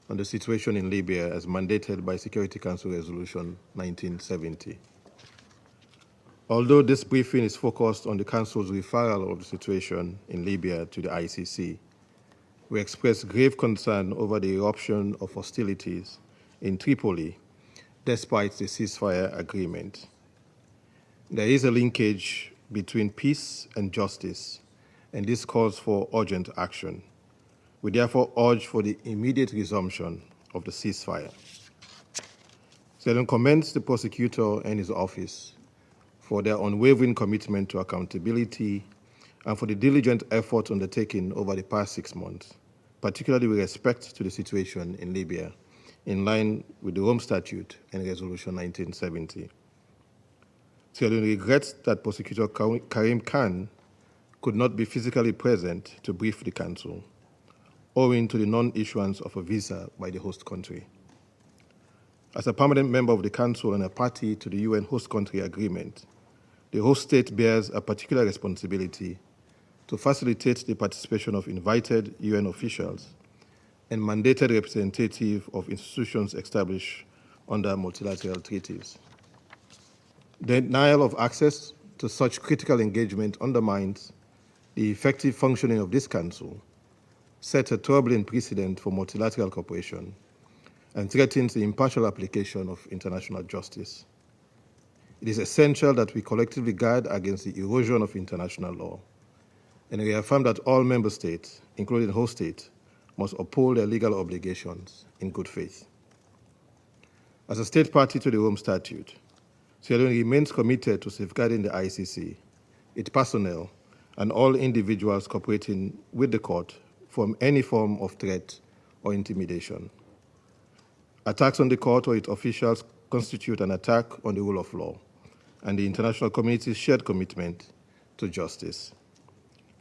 on the situation in Libya as mandated by Security Council Resolution 1970. Although this briefing is focused on the Council's referral of the situation in Libya to the ICC, we express grave concern over the eruption of hostilities in Tripoli despite the ceasefire agreement. There is a linkage between peace and justice, and this calls for urgent action. We therefore urge for the immediate resumption of the ceasefire. Sierra Leone commends the prosecutor and his office for their unwavering commitment to accountability and for the diligent effort undertaken over the past 6 months, particularly with respect to the situation in Libya, in line with the Rome Statute and Resolution 1970. Sierra Leone regrets that Prosecutor Karim Khan could not be physically present to brief the Council, owing to the non-issuance of a visa by the host country. As a permanent member of the Council and a party to the UN host country agreement, the host state bears a particular responsibility to facilitate the participation of invited UN officials and mandated representatives of institutions established under multilateral treaties. The denial of access to such critical engagement undermines the effective functioning of this Council, sets a troubling precedent for multilateral cooperation, and threatens the impartial application of international justice. It is essential that we collectively guard against the erosion of international law, and we affirm that all member states, including host states, must uphold their legal obligations in good faith. As a state party to the Rome Statute, Sierra Leone remains committed to safeguarding the ICC, its personnel, and all individuals cooperating with the court from any form of threat or intimidation. Attacks on the court or its officials constitute an attack on the rule of law and the international community's shared commitment to justice.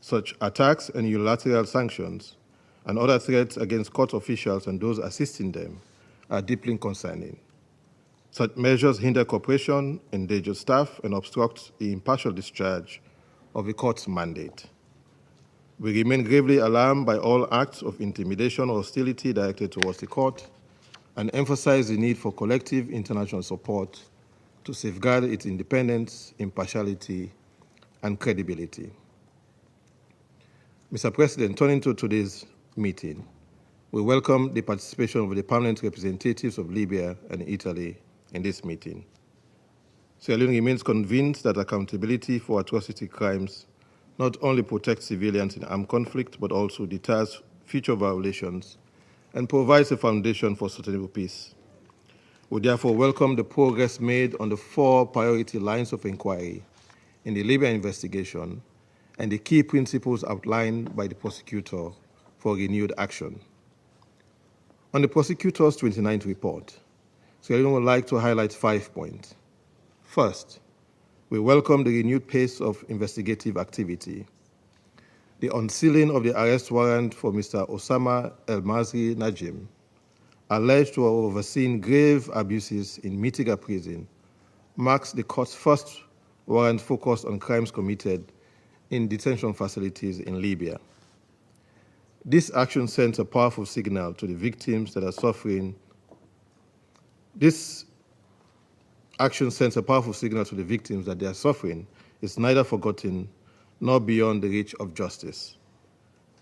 Such attacks and unilateral sanctions and other threats against court officials and those assisting them are deeply concerning. Such measures hinder cooperation, endanger staff, and obstruct the impartial discharge of the court's mandate. We remain gravely alarmed by all acts of intimidation or hostility directed towards the court and emphasize the need for collective international support to safeguard its independence, impartiality, and credibility. Mr. President, turning to today's meeting, we welcome the participation of the permanent representatives of Libya and Italy in this meeting. Sierra Leone remains convinced that accountability for atrocity crimes not only protects civilians in armed conflict, but also deters future violations and provides a foundation for sustainable peace. We therefore welcome the progress made on the 4 priority lines of inquiry in the Libyan investigation and the key principles outlined by the prosecutor for renewed action. On the prosecutor's 29th report, Sierra Leone would like to highlight 5 points. First, we welcome the renewed pace of investigative activity. The unsealing of the arrest warrant for Mr. Osama El-Masri Najim, alleged to have overseen grave abuses in Mitiga prison, marks the court's first warrant focused on crimes committed in detention facilities in Libya. This action sends a powerful signal to the victims that are suffering. This action sends a powerful signal to the victims that their suffering is neither forgotten nor beyond the reach of justice.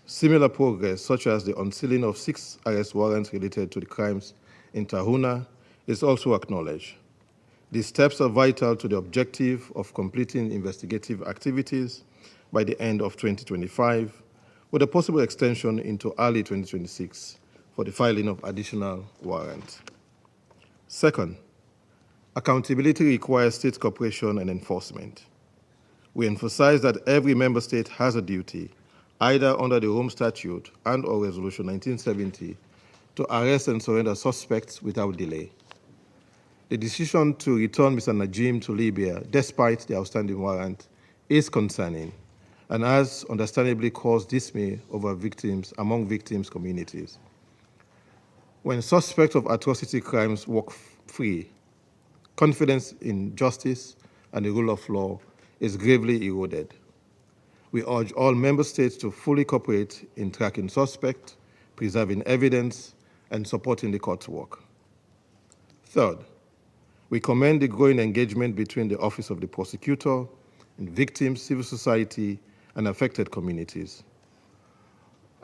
Similar progress, such as the unsealing of 6 arrest warrants related to the crimes in Tahuna, is also acknowledged. These steps are vital to the objective of completing investigative activities by the end of 2025, with a possible extension into early 2026 for the filing of additional warrants. Second, accountability requires state cooperation and enforcement. We emphasize that every member state has a duty, either under the Rome Statute and/or Resolution 1970, to arrest and surrender suspects without delay. The decision to return Mr. Najim to Libya, despite the outstanding warrant, is concerning and has understandably caused dismay among victims' communities. When suspects of atrocity crimes walk free, confidence in justice and the rule of law is gravely eroded. We urge all member states to fully cooperate in tracking suspects, preserving evidence, and supporting the court's work. Third, we commend the growing engagement between the Office of the Prosecutor and victims, civil society, and affected communities.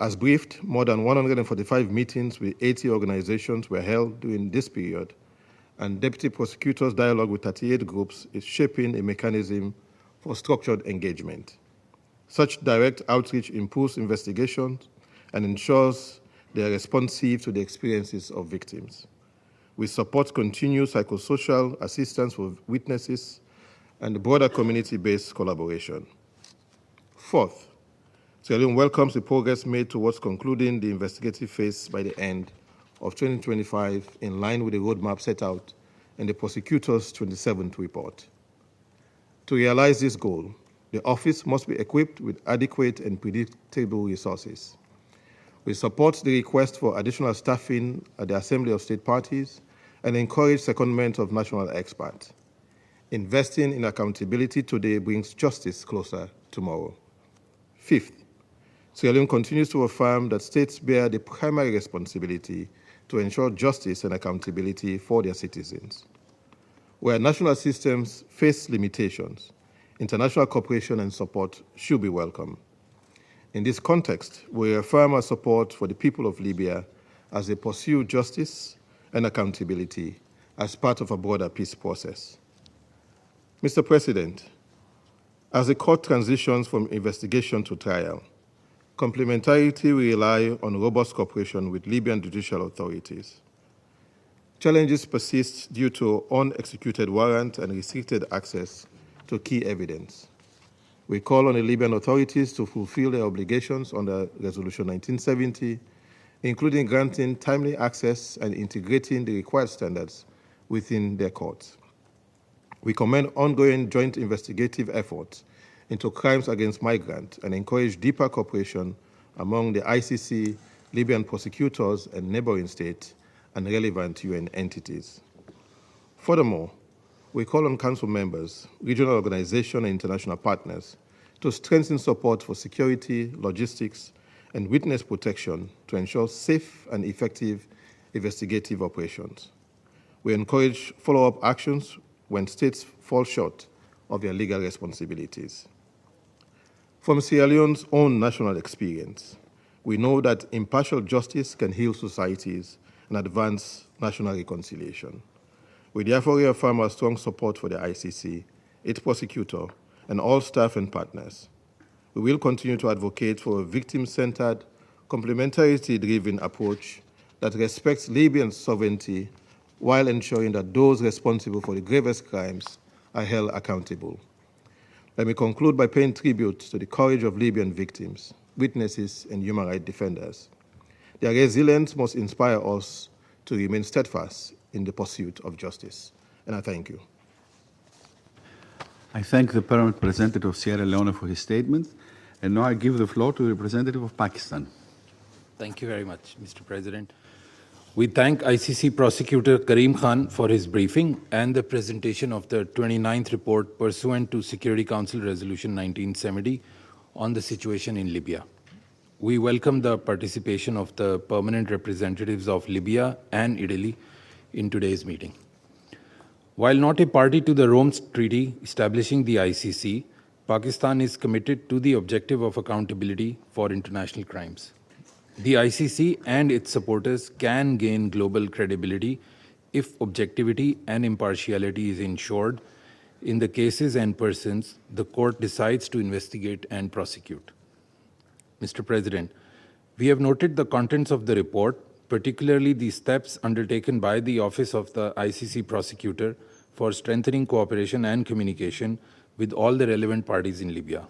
As briefed, more than 145 meetings with 80 organizations were held during this period, and Deputy Prosecutor's dialogue with 38 groups is shaping a mechanism for structured engagement. Such direct outreach improves investigations and ensures they are responsive to the experiences of victims. We support continued psychosocial assistance for witnesses and broader community-based collaboration. Fourth, Sierra Leone welcomes the progress made towards concluding the investigative phase by the end of 2025 in line with the roadmap set out in the prosecutor's 27th report. To realize this goal, the office must be equipped with adequate and predictable resources. We support the request for additional staffing at the Assembly of State Parties and encourage secondment of national experts. Investing in accountability today brings justice closer tomorrow. Fifth, Sierra Leone continues to affirm that states bear the primary responsibility to ensure justice and accountability for their citizens. Where national systems face limitations, international cooperation and support should be welcome. In this context, we affirm our support for the people of Libya as they pursue justice and accountability as part of a broader peace process. Mr. President, as the court transitions from investigation to trial, complementarity will rely on robust cooperation with Libyan judicial authorities. Challenges persist due to unexecuted warrants and restricted access to key evidence. We call on the Libyan authorities to fulfill their obligations under Resolution 1970, including granting timely access and integrating the required standards within their courts. We commend ongoing joint investigative efforts into crimes against migrants and encourage deeper cooperation among the ICC, Libyan prosecutors, and neighboring states and relevant UN entities. Furthermore, we call on Council members, regional organizations, and international partners to strengthen support for security, logistics, and witness protection to ensure safe and effective investigative operations. We encourage follow-up actions when states fall short of their legal responsibilities. From Sierra Leone's own national experience, we know that impartial justice can heal societies and advance national reconciliation. We therefore reaffirm our strong support for the ICC, its prosecutor, and all staff and partners. We will continue to advocate for a victim-centered, complementarity-driven approach that respects Libyan sovereignty while ensuring that those responsible for the gravest crimes are held accountable. Let me conclude by paying tribute to the courage of Libyan victims, witnesses, and human rights defenders. Their resilience must inspire us to remain steadfast in the pursuit of justice. And I thank you. I thank the permanent representative of Sierra Leone for his statement. And now I give the floor to the representative of Pakistan. Thank you very much, Mr. President. We thank ICC Prosecutor Karim Khan for his briefing and the presentation of the 29th report pursuant to Security Council Resolution 1970 on the situation in Libya. We welcome the participation of the permanent representatives of Libya and Italy in today's meeting. While not a party to the Rome Treaty establishing the ICC, Pakistan is committed to the objective of accountability for international crimes. The ICC and its supporters can gain global credibility if objectivity and impartiality is ensured in the cases and persons the court decides to investigate and prosecute. Mr. President, we have noted the contents of the report, particularly the steps undertaken by the Office of the ICC Prosecutor for strengthening cooperation and communication with all the relevant parties in Libya.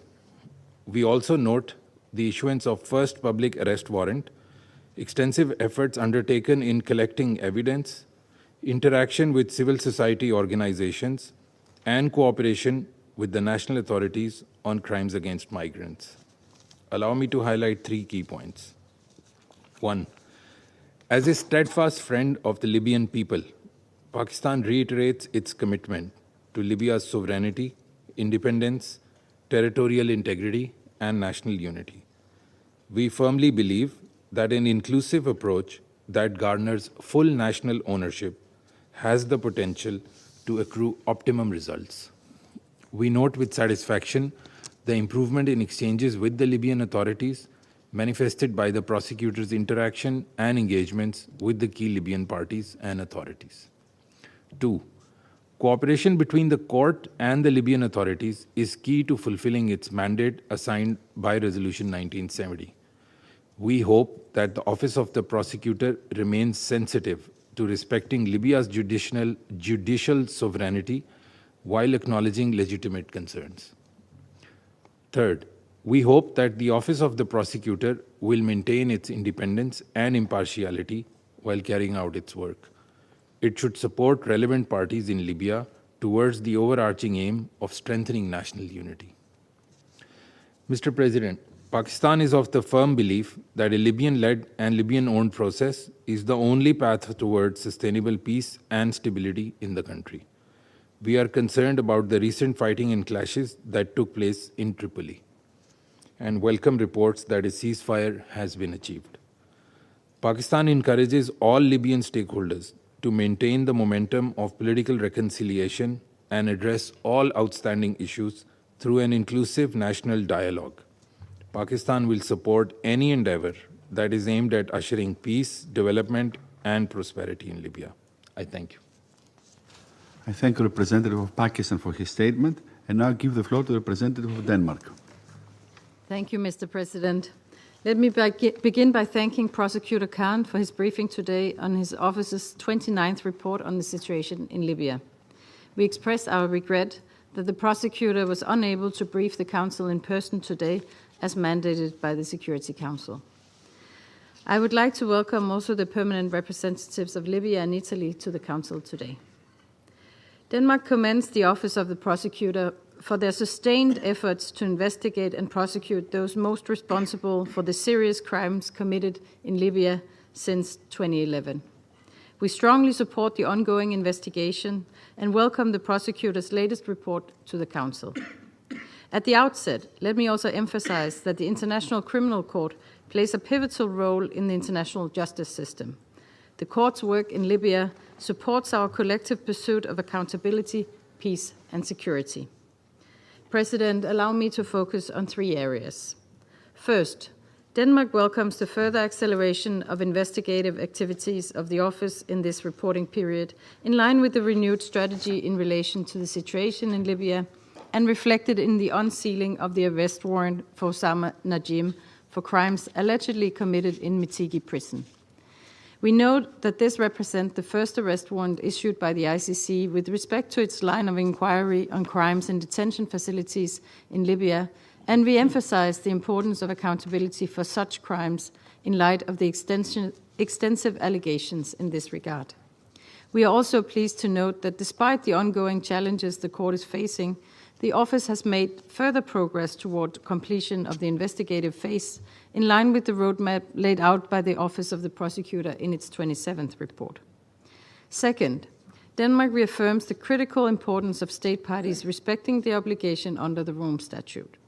We also note the issuance of first public arrest warrant, extensive efforts undertaken in collecting evidence, interaction with civil society organizations, and cooperation with the national authorities on crimes against migrants. Allow me to highlight 3 key points. 1. As a steadfast friend of the Libyan people, Pakistan reiterates its commitment to Libya's sovereignty, independence, territorial integrity, and national unity. We firmly believe that an inclusive approach that garners full national ownership has the potential to accrue optimum results. We note with satisfaction the improvement in exchanges with the Libyan authorities manifested by the prosecutor's interaction and engagements with the key Libyan parties and authorities. 2. Cooperation between the court and the Libyan authorities is key to fulfilling its mandate assigned by Resolution 1970. We hope that the Office of the Prosecutor remains sensitive to respecting Libya's judicial sovereignty while acknowledging legitimate concerns. Third, we hope that the Office of the Prosecutor will maintain its independence and impartiality while carrying out its work. It should support relevant parties in Libya towards the overarching aim of strengthening national unity. Mr. President, Pakistan is of the firm belief that a Libyan-led and Libyan-owned process is the only path towards sustainable peace and stability in the country. We are concerned about the recent fighting and clashes that took place in Tripoli and welcome reports that a ceasefire has been achieved. Pakistan encourages all Libyan stakeholders to maintain the momentum of political reconciliation and address all outstanding issues through an inclusive national dialogue. Pakistan will support any endeavor that is aimed at ushering peace, development, and prosperity in Libya. I thank you. I thank the representative of Pakistan for his statement, and now give the floor to the representative of Denmark. Thank you, Mr. President. Let me begin by thanking Prosecutor Khan for his briefing today on his office's 29th report on the situation in Libya. We express our regret that the prosecutor was unable to brief the Council in person today as mandated by the Security Council. I would like to welcome also the permanent representatives of Libya and Italy to the Council today. Denmark commends the Office of the Prosecutor for their sustained efforts to investigate and prosecute those most responsible for the serious crimes committed in Libya since 2011. We strongly support the ongoing investigation and welcome the prosecutor's latest report to the Council. At the outset, let me also emphasize that the International Criminal Court plays a pivotal role in the international justice system. The court's work in Libya supports our collective pursuit of accountability, peace, and security. President, allow me to focus on 3 areas. First, Denmark welcomes the further acceleration of investigative activities of the Office in this reporting period, in line with the renewed strategy in relation to the situation in Libya and reflected in the unsealing of the arrest warrant for Osama Najim for crimes allegedly committed in Mitigi prison. We note that this represents the first arrest warrant issued by the ICC with respect to its line of inquiry on crimes in detention facilities in Libya, and we emphasize the importance of accountability for such crimes in light of the extensive allegations in this regard. We are also pleased to note that despite the ongoing challenges the court is facing, the Office has made further progress toward completion of the investigative phase in line with the roadmap laid out by the Office of the Prosecutor in its 27th report. Second, Denmark reaffirms the critical importance of state parties respecting the obligation under the Rome Statute.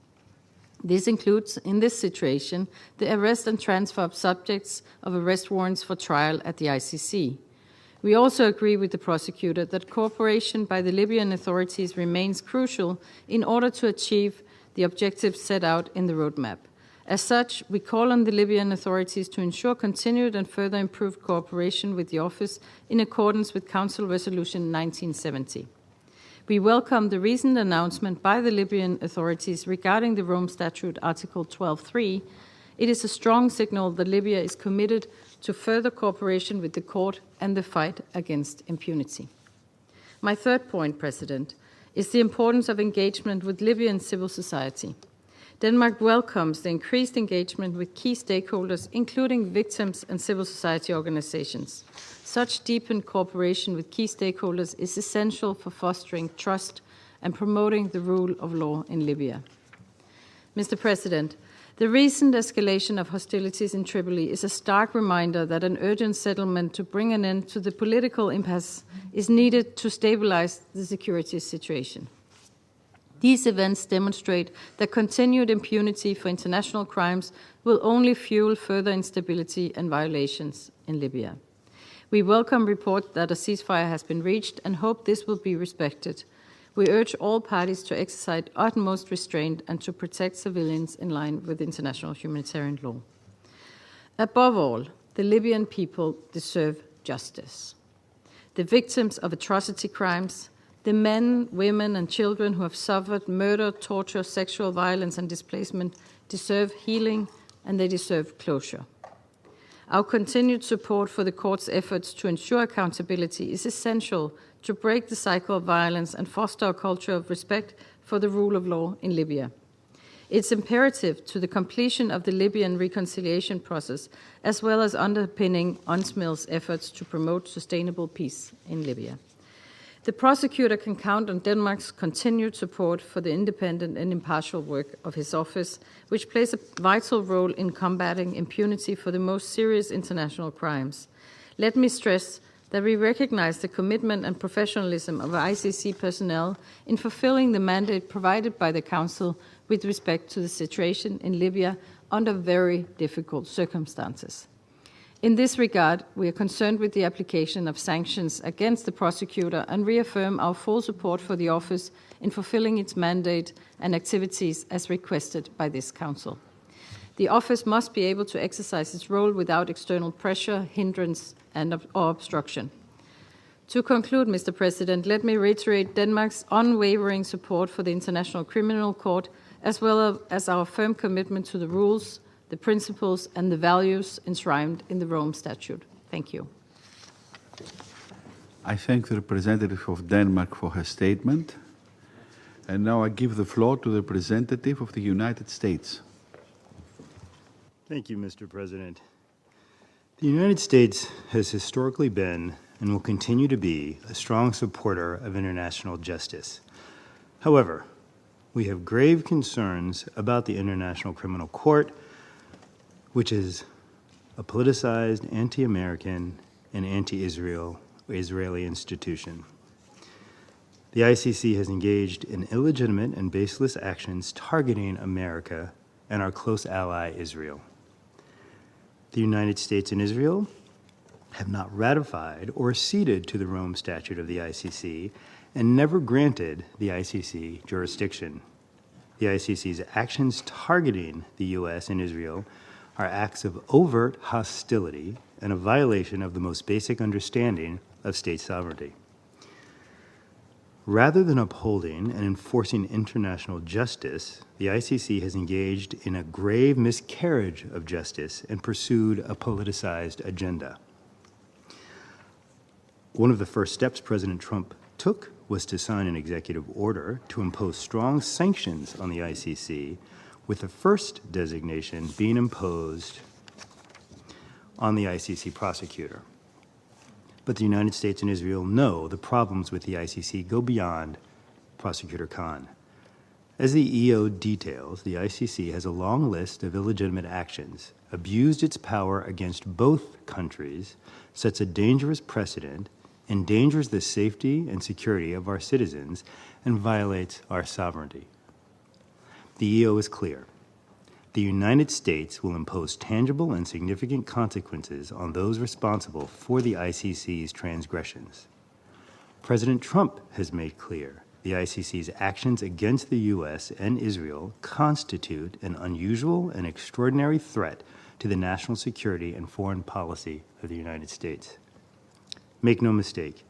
This includes, in this situation, the arrest and transfer of subjects of arrest warrants for trial at the ICC. We also agree with the prosecutor that cooperation by the Libyan authorities remains crucial in order to achieve the objectives set out in the roadmap. As such, we call on the Libyan authorities to ensure continued and further improved cooperation with the Office in accordance with Council Resolution 1970. We welcome the recent announcement by the Libyan authorities regarding the Rome Statute Article 12.3. It is a strong signal that Libya is committed to further cooperation with the court and the fight against impunity. My third point, President, is the importance of engagement with Libyan civil society. Denmark welcomes the increased engagement with key stakeholders, including victims and civil society organizations. Such deepened cooperation with key stakeholders is essential for fostering trust and promoting the rule of law in Libya. Mr. President, the recent escalation of hostilities in Tripoli is a stark reminder that an urgent settlement to bring an end to the political impasse is needed to stabilize the security situation. These events demonstrate that continued impunity for international crimes will only fuel further instability and violations in Libya. We welcome reports that a ceasefire has been reached and hope this will be respected. We urge all parties to exercise utmost restraint and to protect civilians in line with international humanitarian law. Above all, the Libyan people deserve justice. The victims of atrocity crimes, the men, women, and children who have suffered murder, torture, sexual violence, and displacement deserve healing, and they deserve closure. Our continued support for the court's efforts to ensure accountability is essential to break the cycle of violence and foster a culture of respect for the rule of law in Libya. It's imperative to the completion of the Libyan reconciliation process, as well as underpinning UNSMIL's efforts to promote sustainable peace in Libya. The prosecutor can count on Denmark's continued support for the independent and impartial work of his office, which plays a vital role in combating impunity for the most serious international crimes. Let me stress that we recognize the commitment and professionalism of ICC personnel in fulfilling the mandate provided by the Council with respect to the situation in Libya under very difficult circumstances. In this regard, we are concerned with the application of sanctions against the prosecutor and reaffirm our full support for the Office in fulfilling its mandate and activities as requested by this Council. The Office must be able to exercise its role without external pressure, hindrance, or obstruction. To conclude, Mr. President, let me reiterate Denmark's unwavering support for the International Criminal Court, as well as our firm commitment to the rules, the principles, and the values enshrined in the Rome Statute. Thank you. I thank the representative of Denmark for her statement. And now I give the floor to the representative of the United States. Thank you, Mr. President. The United States has historically been and will continue to be a strong supporter of international justice. However, we have grave concerns about the International Criminal Court, which is a politicized, anti-American, and anti-Israeli institution. The ICC has engaged in illegitimate and baseless actions targeting America and our close ally, Israel. The United States and Israel have not ratified or ceded to the Rome Statute of the ICC and never granted the ICC jurisdiction. The ICC's actions targeting the U.S. and Israel are acts of overt hostility and a violation of the most basic understanding of state sovereignty. Rather than upholding and enforcing international justice, the ICC has engaged in a grave miscarriage of justice and pursued a politicized agenda. One of the first steps President Trump took was to sign an executive order to impose strong sanctions on the ICC, with the first designation being imposed on the ICC prosecutor. But the United States and Israel know the problems with the ICC go beyond Prosecutor Khan. As the EO details, the ICC has a long list of illegitimate actions, abused its power against both countries, sets a dangerous precedent, endangers the safety and security of our citizens, and violates our sovereignty. The EO is clear. The United States will impose tangible and significant consequences on those responsible for the ICC's transgressions. President Trump has made clear the ICC's actions against the U.S. and Israel constitute an unusual and extraordinary threat to the national security and foreign policy of the United States. Make no mistake,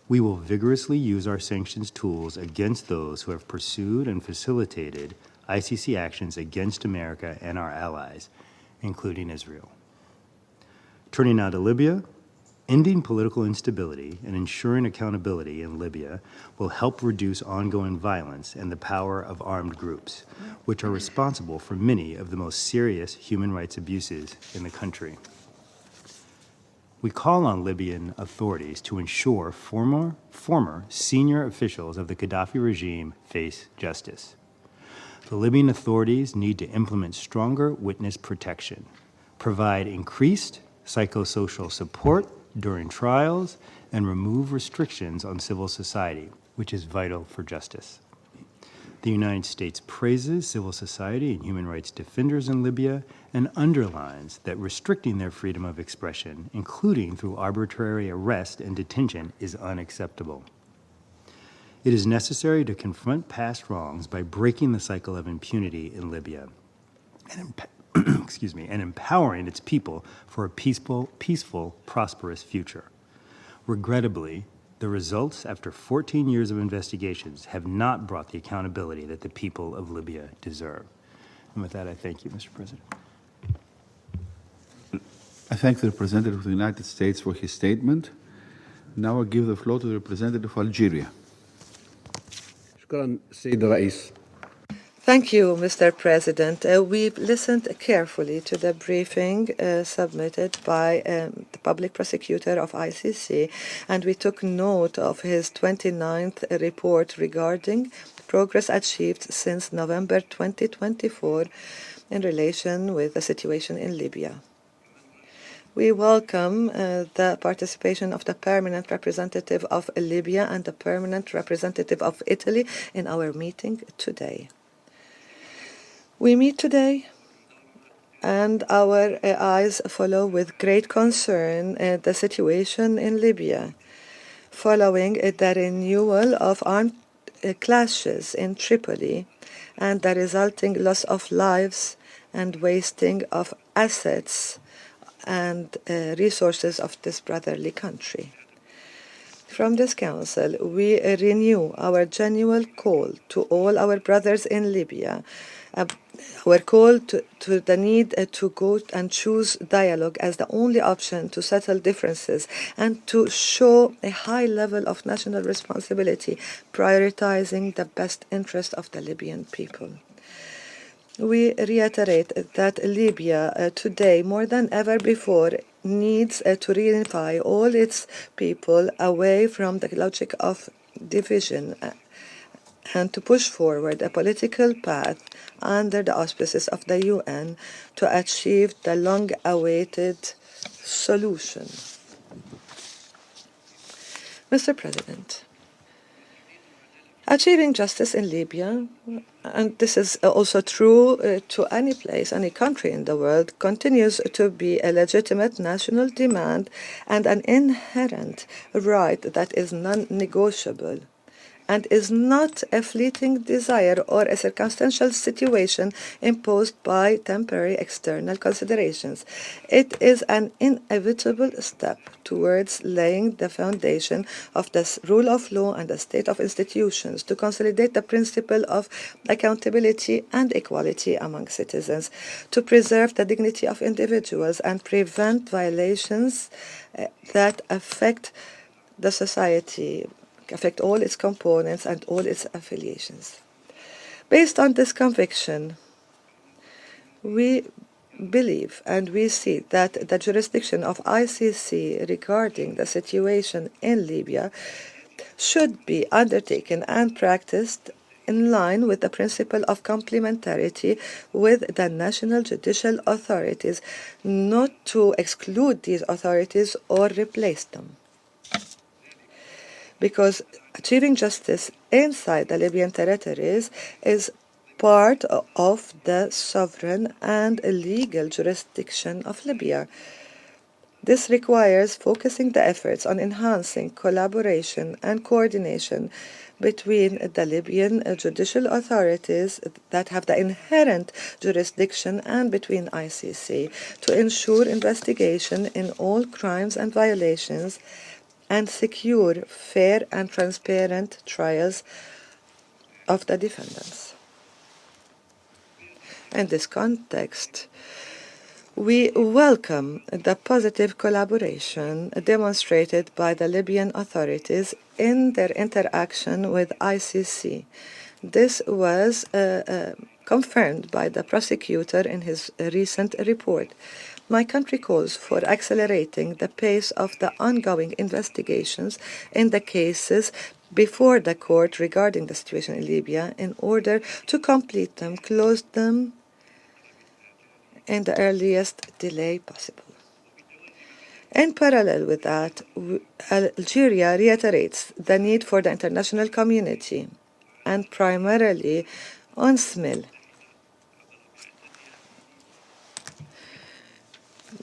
we will vigorously use our sanctions tools against those who have pursued and facilitated ICC actions against America and our allies, including Israel. Turning now to Libya, ending political instability and ensuring accountability in Libya will help reduce ongoing violence and the power of armed groups, which are responsible for many of the most serious human rights abuses in the country. We call on Libyan authorities to ensure former senior officials of the Gaddafi regime face justice. The Libyan authorities need to implement stronger witness protection, provide increased psychosocial support during trials, and remove restrictions on civil society, which is vital for justice. The United States praises civil society and human rights defenders in Libya and underlines that restricting their freedom of expression, including through arbitrary arrest and detention, is unacceptable. It is necessary to confront past wrongs by breaking the cycle of impunity in Libya and empowering its people for a peaceful, prosperous future. Regrettably, the results after 14 years of investigations have not brought the accountability that the people of Libya deserve. And with that, I thank you, Mr. President. I thank the representative of the United States for his statement. Now I give the floor to the representative of Algeria. Thank you, Mr. President. We've listened carefully to the briefing submitted by the public prosecutor of ICC, and we took note of his 29th report regarding progress achieved since November 2024 in relation with the situation in Libya. We welcome the participation of the permanent representative of Libya and the permanent representative of Italy in our meeting today. We meet today, and our eyes follow with great concern the situation in Libya, following the renewal of armed clashes in Tripoli and the resulting loss of lives and wasting of assets and resources of this brotherly country. From this council, we renew our genuine call to all our brothers in Libya, our call to the need to go and choose dialogue as the only option to settle differences and to show a high level of national responsibility, prioritizing the best interest of the Libyan people. We reiterate that Libya today, more than ever before, needs to reunify all its people away from the logic of division and to push forward a political path under the auspices of the UN to achieve the long-awaited solution. Mr. President, achieving justice in Libya, and this is also true to any place, any country in the world, continues to be a legitimate national demand and an inherent right that is non-negotiable, and is not a fleeting desire or a circumstantial situation imposed by temporary external considerations. It is an inevitable step towards laying the foundation of the rule of law and the state of institutions to consolidate the principle of accountability and equality among citizens, to preserve the dignity of individuals and prevent violations that affect the society, affect all its components and all its affiliations. Based on this conviction, we believe and we see that the jurisdiction of ICC regarding the situation in Libya should be undertaken and practiced in line with the principle of complementarity with the national judicial authorities, not to exclude these authorities or replace them. Because achieving justice inside the Libyan territories is part of the sovereign and legal jurisdiction of Libya. This requires focusing the efforts on enhancing collaboration and coordination between the Libyan judicial authorities that have the inherent jurisdiction and between ICC to ensure investigation in all crimes and violations and secure fair and transparent trials of the defendants. In this context, we welcome the positive collaboration demonstrated by the Libyan authorities in their interaction with ICC. This was confirmed by the prosecutor in his recent report. My country calls for accelerating the pace of the ongoing investigations in the cases before the court regarding the situation in Libya in order to complete them, close them in the earliest delay possible. In parallel with that, Algeria reiterates the need for the international community, and primarily UNSMIL,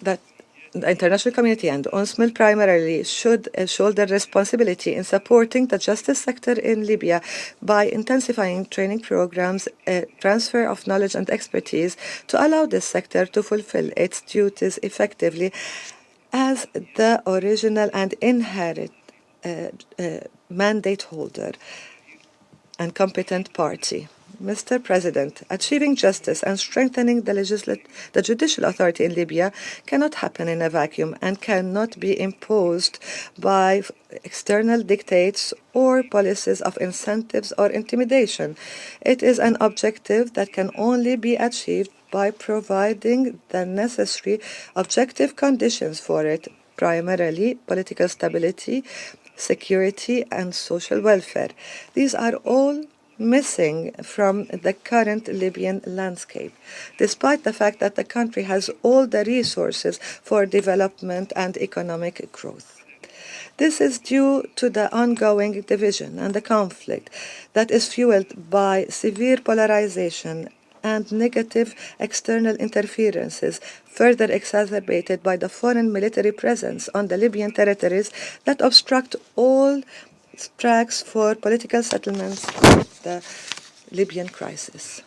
that the international community and UNSMIL primarily should shoulder responsibility in supporting the justice sector in Libya by intensifying training programs, transfer of knowledge and expertise to allow this sector to fulfill its duties effectively as the original and inherent mandate holder and competent party. Mr. President, achieving justice and strengthening the judicial authority in Libya cannot happen in a vacuum and cannot be imposed by external dictates or policies of incentives or intimidation. It is an objective that can only be achieved by providing the necessary objective conditions for it, primarily political stability, security, and social welfare. These are all missing from the current Libyan landscape, despite the fact that the country has all the resources for development and economic growth. This is due to the ongoing division and the conflict that is fueled by severe polarization and negative external interferences, further exacerbated by the foreign military presence on the Libyan territories that obstruct all tracks for political settlements of the Libyan crisis.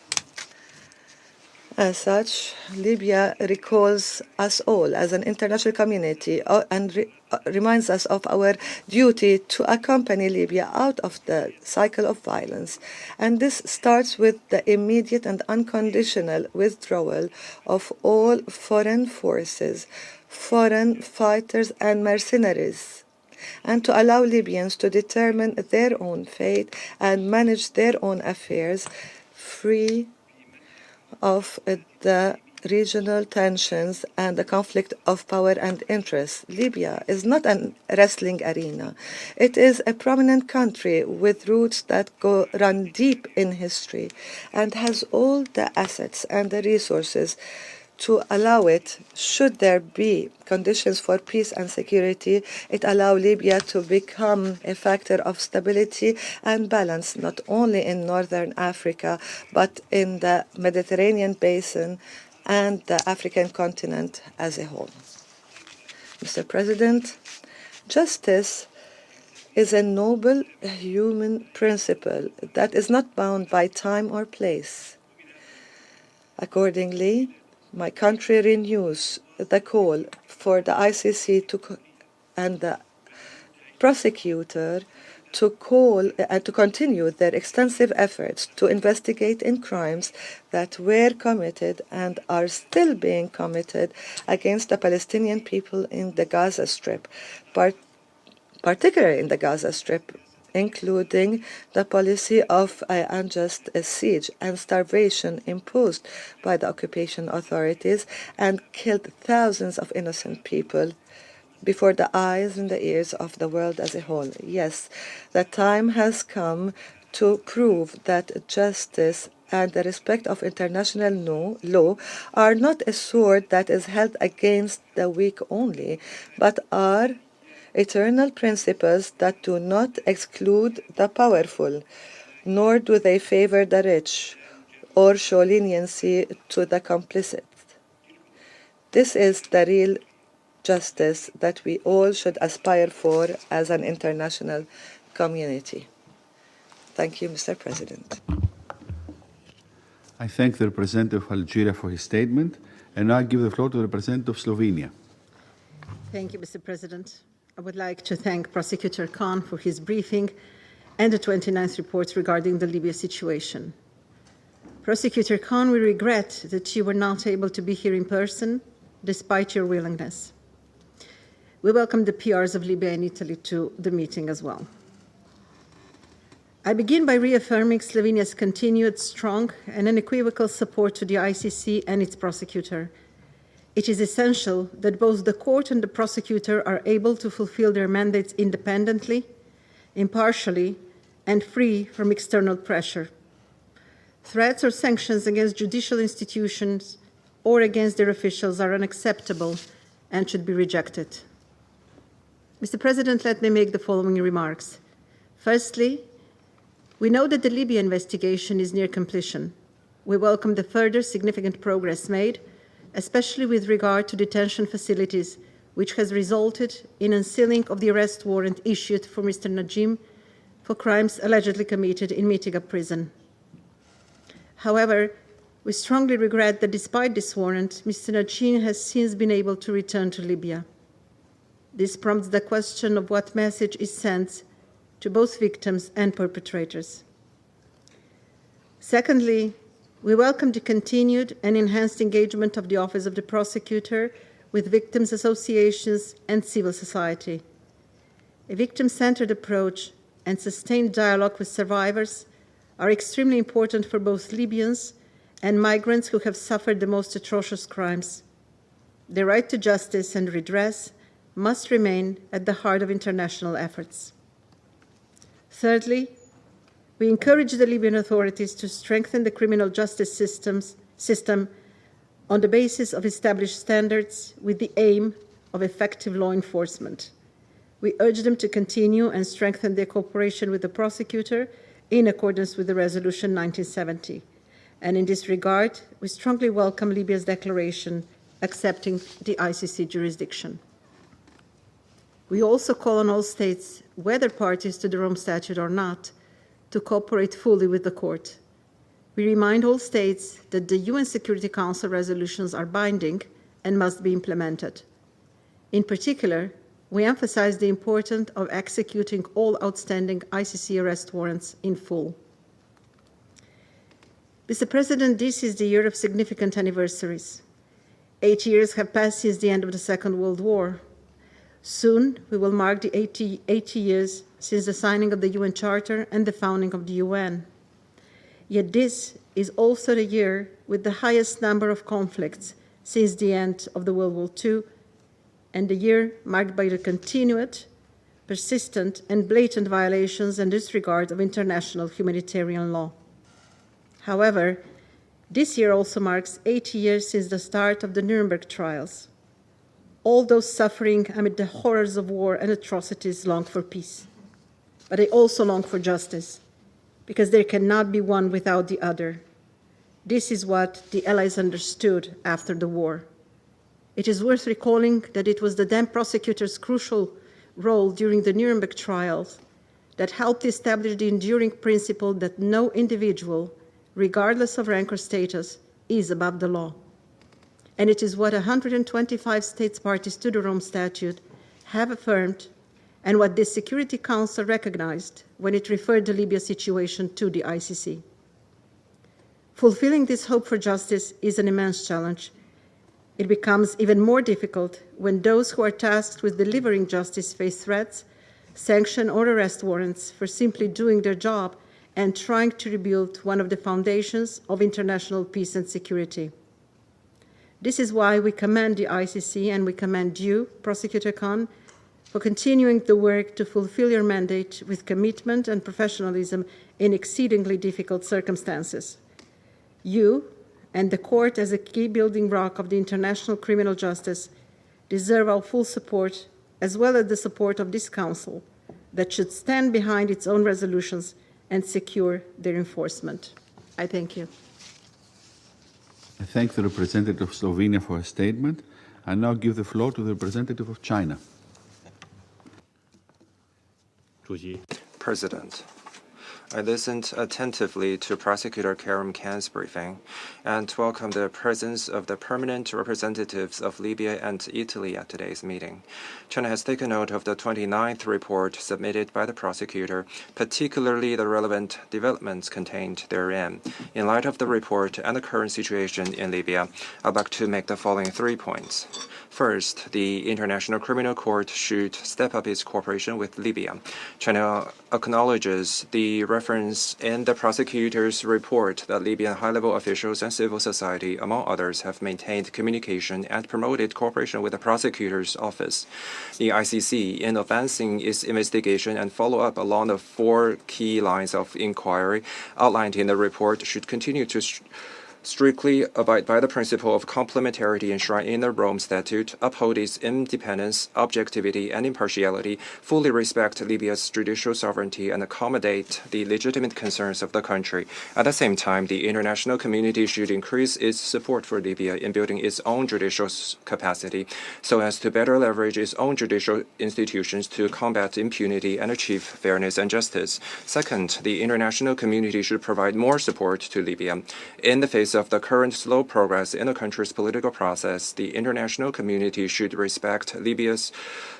As such, Libya recalls us all as an international community and reminds us of our duty to accompany Libya out of the cycle of violence. And this starts with the immediate and unconditional withdrawal of all foreign forces, foreign fighters and mercenaries, and to allow Libyans to determine their own fate and manage their own affairs free of the regional tensions and the conflict of power and interest. Libya is not a wrestling arena. It is a prominent country with roots that run deep in history and has all the assets and the resources to allow it, should there be conditions for peace and security, it allow Libya to become a factor of stability and balance, not only in northern Africa, but in the Mediterranean basin and the African continent as a whole. Mr. President, justice is a noble human principle that is not bound by time or place. Accordingly, my country renews the call for the ICC and the prosecutor to call and to continue their extensive efforts to investigate in crimes that were committed and are still being committed against the Palestinian people in the Gaza Strip, particularly in the Gaza Strip, including the policy of unjust siege and starvation imposed by the occupation authorities and killed thousands of innocent people before the eyes and the ears of the world as a whole. Yes, the time has come to prove that justice and the respect of international law are not a sword that is held against the weak only, but are eternal principles that do not exclude the powerful, nor do they favor the rich or show leniency to the complicit. This is the real justice that we all should aspire for as an international community. Thank you, Mr. President. I thank the representative of Algeria for his statement, and now I give the floor to the representative of Slovenia. Thank you, Mr. President. I would like to thank Prosecutor Khan for his briefing and the 29th report regarding the Libya situation. Prosecutor Khan, we regret that you were not able to be here in person, despite your willingness. We welcome the PRs of Libya and Italy to the meeting as well. I begin by reaffirming Slovenia's continued strong and unequivocal support to the ICC and its prosecutor. It is essential that both the court and the prosecutor are able to fulfill their mandates independently, impartially, and free from external pressure. Threats or sanctions against judicial institutions or against their officials are unacceptable and should be rejected. Mr. President, let me make the following remarks. Firstly, we know that the Libya investigation is near completion. We welcome the further significant progress made, especially with regard to detention facilities, which has resulted in unsealing of the arrest warrant issued for Mr. Najim for crimes allegedly committed in Mitiga prison. However, we strongly regret that despite this warrant, Mr. Najim has since been able to return to Libya. This prompts the question of what message is sent to both victims and perpetrators. Secondly, we welcome the continued and enhanced engagement of the Office of the Prosecutor with victims' associations and civil society. A victim-centered approach and sustained dialogue with survivors are extremely important for both Libyans and migrants who have suffered the most atrocious crimes. The right to justice and redress must remain at the heart of international efforts. Thirdly, we encourage the Libyan authorities to strengthen the criminal justice system on the basis of established standards with the aim of effective law enforcement. We urge them to continue and strengthen their cooperation with the prosecutor in accordance with the Resolution 1970. And in this regard, we strongly welcome Libya's declaration accepting the ICC jurisdiction. We also call on all states, whether parties to the Rome Statute or not, to cooperate fully with the court. We remind all states that the UN Security Council resolutions are binding and must be implemented. In particular, we emphasize the importance of executing all outstanding ICC arrest warrants in full. Mr. President, this is the year of significant anniversaries. 8 years have passed since the end of the Second World War. Soon, we will mark the 80 years since the signing of the UN Charter and the founding of the UN. Yet this is also the year with the highest number of conflicts since the end of the World War II, and the year marked by the continued, persistent, and blatant violations and disregard of international humanitarian law. However, this year also marks 80 years since the start of the Nuremberg trials. All those suffering amid the horrors of war and atrocities long for peace. But they also long for justice, because there cannot be one without the other. This is what the Allies understood after the war. It is worth recalling that it was the then prosecutor's crucial role during the Nuremberg trials that helped establish the enduring principle that no individual, regardless of rank or status, is above the law. And it is what 125 states parties to the Rome Statute have affirmed and what this Security Council recognized when it referred the Libya situation to the ICC. Fulfilling this hope for justice is an immense challenge. It becomes even more difficult when those who are tasked with delivering justice face threats sanction or arrest warrants for simply doing their job and trying to rebuild one of the foundations of international peace and security. This is why we commend the ICC and we commend you, Prosecutor Khan, for continuing the work to fulfill your mandate with commitment and professionalism in exceedingly difficult circumstances. You and the court, as a key building block of the international criminal justice, deserve our full support, as well as the support of this Council, that should stand behind its own resolutions and secure their enforcement. I thank you. I thank the representative of Slovenia for her statement. I now give the floor to the representative of China. President, I listened attentively to Prosecutor Karim Khan's briefing and welcome the presence of the permanent representatives of Libya and Italy at today's meeting. China has taken note of the 29th report submitted by the prosecutor, particularly the relevant developments contained therein. In light of the report and the current situation in Libya, I'd like to make the following 3 points. First, the International Criminal Court should step up its cooperation with Libya. China acknowledges the reference in the prosecutor's report that Libyan high-level officials and civil society, among others, have maintained communication and promoted cooperation with the prosecutor's office. The ICC, in advancing its investigation and follow-up along the 4 key lines of inquiry outlined in the report, should continue to strictly abide by the principle of complementarity enshrined in the Rome Statute, uphold its independence, objectivity, and impartiality, fully respect Libya's judicial sovereignty, and accommodate the legitimate concerns of the country. At the same time, the international community should increase its support for Libya in building its own judicial capacity, so as to better leverage its own judicial institutions to combat impunity and achieve fairness and justice. Second, the international community should provide more support to Libya. In the face of the current slow progress in the country's political process, the international community should respect Libya's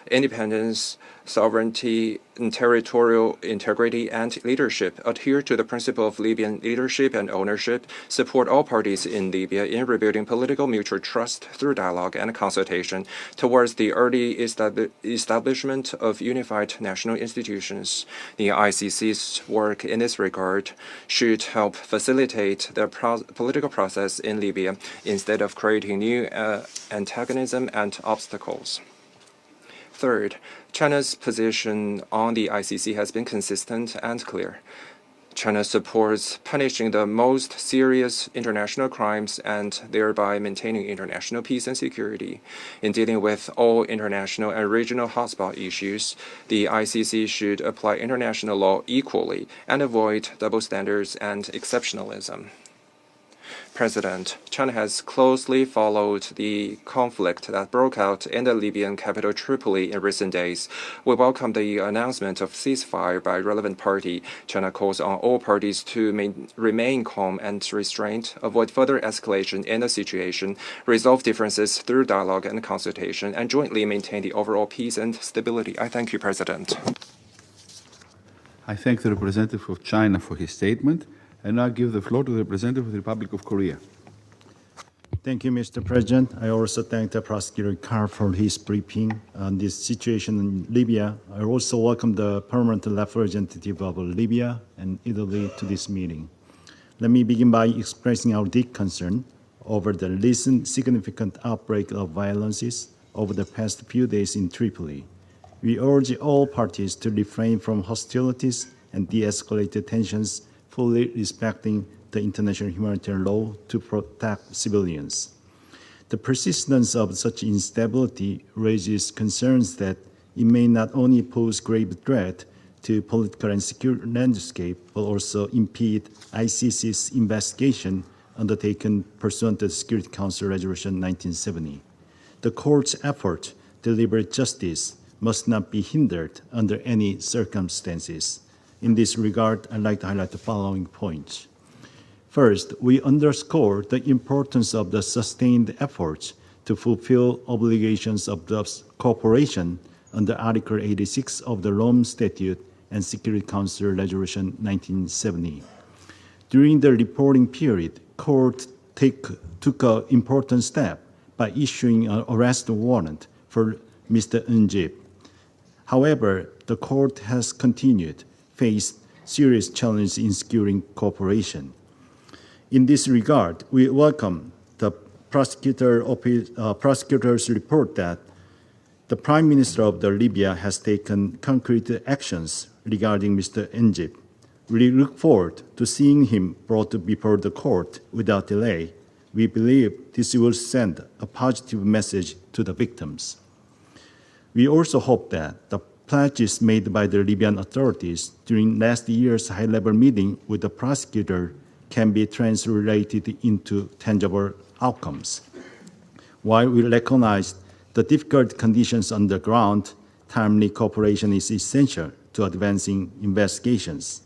independence, sovereignty, and territorial integrity, and leadership, adhere to the principle of Libyan leadership and ownership, support all parties in Libya in rebuilding political mutual trust through dialogue and consultation towards the early establishment of unified national institutions. The ICC's work in this regard should help facilitate the political process in Libya instead of creating new antagonism and obstacles. Third, China's position on the ICC has been consistent and clear. China supports punishing the most serious international crimes and thereby maintaining international peace and security. In dealing with all international and regional hotspot issues, the ICC should apply international law equally and avoid double standards and exceptionalism. President, China has closely followed the conflict that broke out in the Libyan capital Tripoli in recent days. We welcome the announcement of ceasefire by relevant party. China calls on all parties to remain calm and restrained, avoid further escalation in the situation, resolve differences through dialogue and consultation, and jointly maintain the overall peace and stability. I thank you, President. I thank the representative of China for his statement. And now give the floor to the representative of the Republic of Korea. Thank you, Mr. President. I also thank the Prosecutor Khan for his briefing on this situation in Libya. I also welcome the permanent representative of Libya and Italy to this meeting. Let me begin by expressing our deep concern over the recent significant outbreak of violences over the past few days in Tripoli. We urge all parties to refrain from hostilities and de-escalate tensions, fully respecting the international humanitarian law to protect civilians. The persistence of such instability raises concerns that it may not only pose grave threat to political and security landscape, but also impede ICC's investigation undertaken pursuant to the Security Council Resolution 1970. The court's effort to deliver justice must not be hindered under any circumstances. In this regard, I'd like to highlight the following points. First, we underscore the importance of the sustained efforts to fulfill obligations of the cooperation under Article 86 of the Rome Statute and Security Council Resolution 1970. During the reporting period, court took an important step by issuing an arrest warrant for Mr. Njib. However, the court has continued faced serious challenges in securing cooperation. In this regard, we welcome the prosecutor's report that the Prime Minister of Libya has taken concrete actions regarding Mr. Njib. We look forward to seeing him brought before the court without delay. We believe this will send a positive message to the victims. We also hope that the pledges made by the Libyan authorities during last year's high-level meeting with the prosecutor can be translated into tangible outcomes. While we recognize the difficult conditions on the ground, timely cooperation is essential to advancing investigations.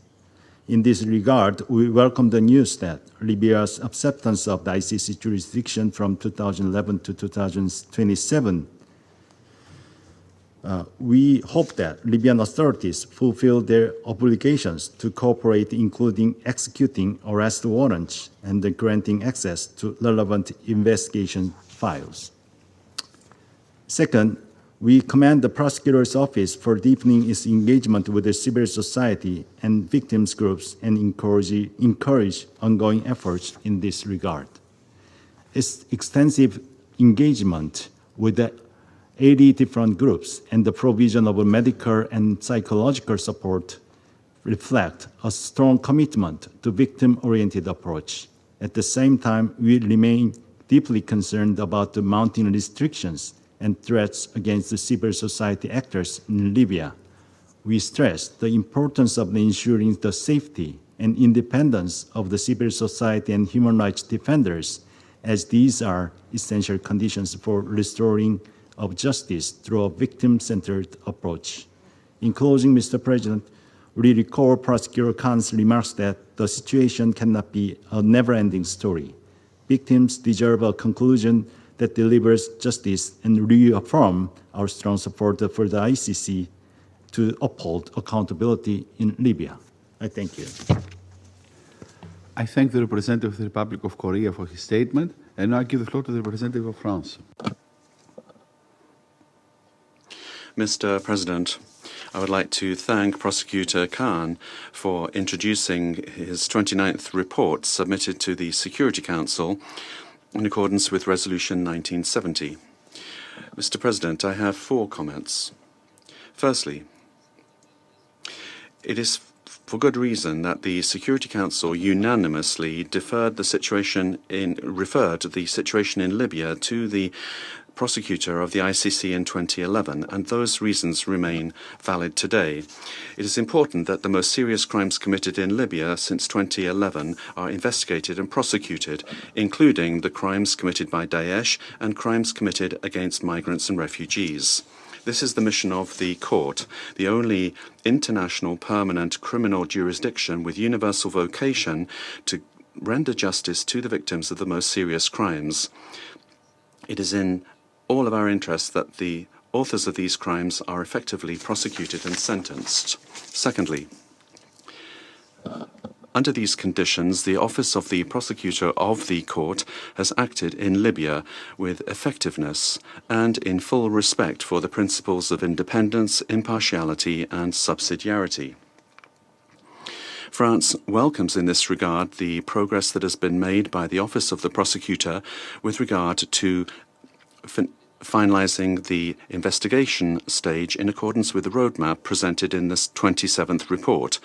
In this regard, we welcome the news that Libya's acceptance of the ICC jurisdiction from 2011 to 2027. We hope that Libyan authorities fulfill their obligations to cooperate, including executing arrest warrants and granting access to relevant investigation files. Second, we commend the prosecutor's office for deepening its engagement with the civil society and victims groups and encourage ongoing efforts in this regard. Its extensive engagement with the 80 different groups and the provision of medical and psychological support reflect a strong commitment to victim-oriented approach. At the same time, we remain deeply concerned about the mounting restrictions and threats against the civil society actors in Libya. We stress the importance of ensuring the safety and independence of the civil society and human rights defenders, as these are essential conditions for restoring of justice through a victim-centered approach. In closing, Mr. President, we recall Prosecutor Khan's remarks that the situation cannot be a never-ending story. Victims deserve a conclusion that delivers justice and reaffirm our strong support for the ICC to uphold accountability in Libya. I thank you. I thank the representative of the Republic of Korea for his statement, and now I give the floor to the representative of France. Mr. President, I would like to thank Prosecutor Khan for introducing his 29th report submitted to the Security Council in accordance with Resolution 1970. Mr. President, I have 4 comments. Firstly, it is for good reason that the Security Council unanimously referred the situation in Libya to the prosecutor of the ICC in 2011, and those reasons remain valid today. It is important that the most serious crimes committed in Libya since 2011 are investigated and prosecuted, including the crimes committed by Daesh and crimes committed against migrants and refugees. This is the mission of the court, the only international permanent criminal jurisdiction with universal vocation to render justice to the victims of the most serious crimes. It is in all of our interests that the authors of these crimes are effectively prosecuted and sentenced. Secondly, under these conditions, the Office of the Prosecutor of the Court has acted in Libya with effectiveness and in full respect for the principles of independence, impartiality, and subsidiarity. France welcomes in this regard the progress that has been made by the Office of the Prosecutor with regard to finalizing the investigation stage in accordance with the roadmap presented in this 27th report.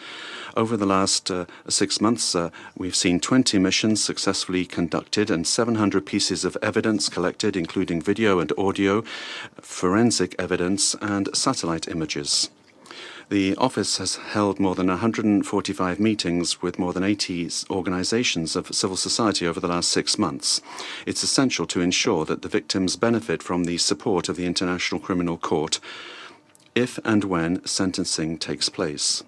Over the last 6 months, we've seen 20 missions successfully conducted and 700 pieces of evidence collected, including video and audio, forensic evidence, and satellite images. The office has held more than 145 meetings with more than 80 organizations of civil society over the last 6 months. It's essential to ensure that the victims benefit from the support of the International Criminal Court if and when sentencing takes place.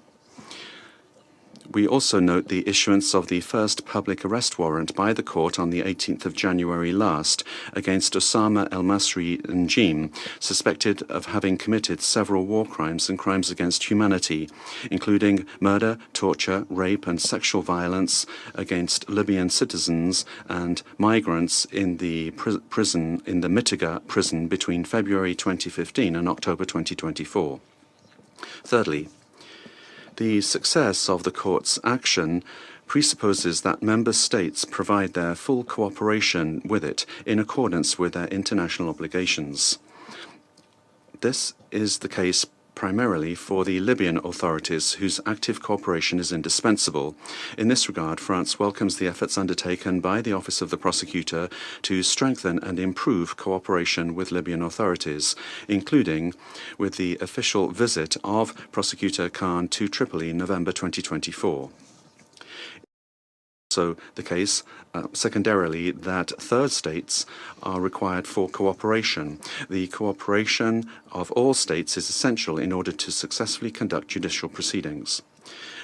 We also note the issuance of the first public arrest warrant by the court on the 18th of January last against Osama el-Masri Njim, suspected of having committed several war crimes and crimes against humanity, including murder, torture, rape, and sexual violence against Libyan citizens and migrants in the Mitiga prison between February 2015 and October 2024. Thirdly, the success of the court's action presupposes that member states provide their full cooperation with it in accordance with their international obligations. This is the case primarily for the Libyan authorities, whose active cooperation is indispensable. In this regard, France welcomes the efforts undertaken by the Office of the Prosecutor to strengthen and improve cooperation with Libyan authorities, including with the official visit of Prosecutor Khan to Tripoli in November 2024. Also the case, secondarily, that third states are required for cooperation. The cooperation of all states is essential in order to successfully conduct judicial proceedings.